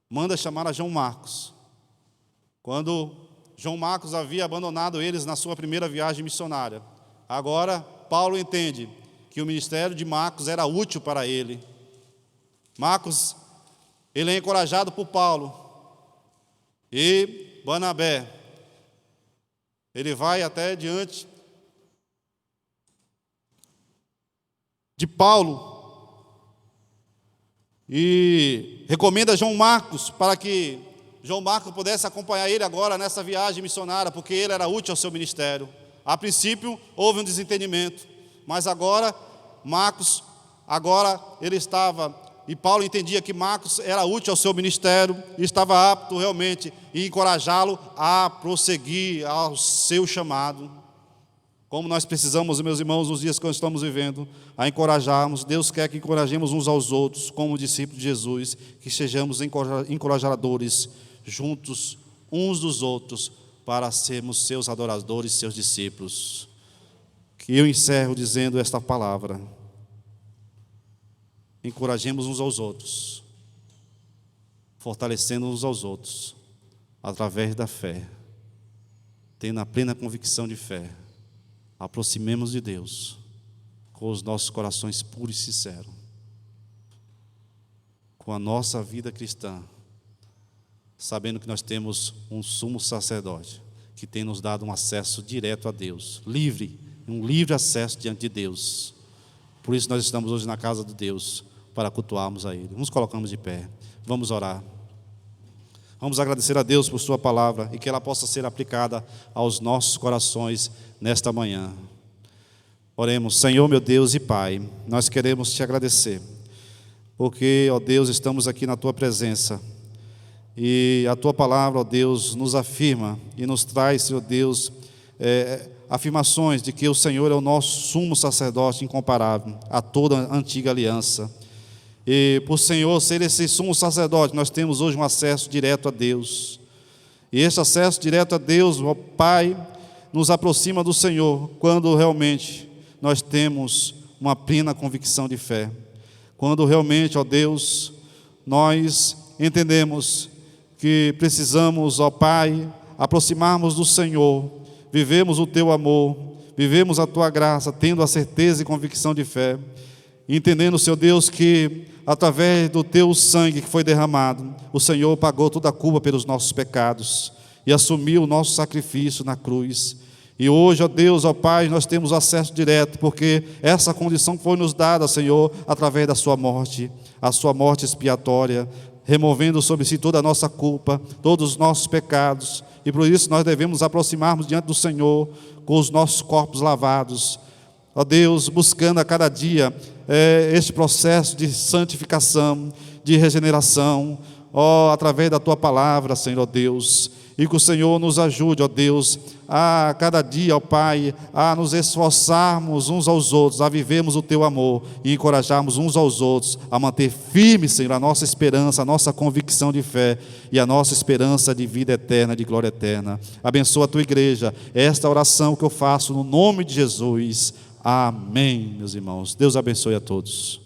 manda chamar a João Marcos. Quando João Marcos havia abandonado eles na sua primeira viagem missionária, agora Paulo entende que o ministério de Marcos era útil para ele. Marcos, ele é encorajado por Paulo, e Barnabé, ele vai até diante de Paulo e recomenda João Marcos para que João Marcos pudesse acompanhar ele agora nessa viagem missionária, porque ele era útil ao seu ministério. A princípio houve um desentendimento, mas agora Marcos, ele estava, e Paulo entendia que Marcos era útil ao seu ministério e estava apto realmente em encorajá-lo a prosseguir ao seu chamado. Como nós precisamos, meus irmãos, nos dias que nós estamos vivendo, a encorajarmos. Deus quer que encorajemos uns aos outros, como discípulos de Jesus, que sejamos encorajadores juntos uns dos outros, para sermos seus adoradores, seus discípulos. Que eu encerro dizendo esta palavra: encorajemos uns aos outros, fortalecendo uns aos outros, através da fé, tendo a plena convicção de fé, aproximemos de Deus, com os nossos corações puros e sinceros, com a nossa vida cristã, sabendo que nós temos um sumo sacerdote, que tem nos dado um acesso direto a Deus, livre, um livre acesso diante de Deus. Por isso nós estamos hoje na casa de Deus, para cultuarmos a Ele. Nos colocamos de pé, vamos orar. Vamos agradecer a Deus por sua palavra e que ela possa ser aplicada aos nossos corações nesta manhã. Oremos. Senhor, meu Deus e Pai, nós queremos te agradecer, porque, ó Deus, estamos aqui na tua presença e a tua palavra, ó Deus, nos afirma e nos traz, Senhor Deus, afirmações de que o Senhor é o nosso sumo sacerdote incomparável a toda a antiga aliança. E por Senhor ser esse sumo sacerdote, nós temos hoje um acesso direto a Deus. E esse acesso direto a Deus, ó Pai, nos aproxima do Senhor quando realmente nós temos uma plena convicção de fé. Quando realmente, ó Deus, nós entendemos que precisamos, ó Pai, aproximarmos do Senhor, vivemos o Teu amor, vivemos a Tua graça, tendo a certeza e convicção de fé, entendendo, Senhor Deus, que através do Teu sangue que foi derramado, o Senhor pagou toda a culpa pelos nossos pecados e assumiu o nosso sacrifício na cruz. E hoje, ó Deus, ó Pai, nós temos acesso direto, porque essa condição foi nos dada, Senhor, através da sua morte, a sua morte expiatória, removendo sobre si toda a nossa culpa, todos os nossos pecados, e por isso nós devemos aproximarmos diante do Senhor com os nossos corpos lavados, ó Deus, buscando a cada dia este processo de santificação, de regeneração, ó, através da Tua palavra, Senhor, ó Deus, e que o Senhor nos ajude, ó Deus, a cada dia, ó Pai, a nos esforçarmos uns aos outros, a vivermos o Teu amor e encorajarmos uns aos outros a manter firme, Senhor, a nossa esperança, a nossa convicção de fé e a nossa esperança de vida eterna, de glória eterna. Abençoa a Tua igreja, esta oração que eu faço no nome de Jesus. Amém, meus irmãos. Deus abençoe a todos.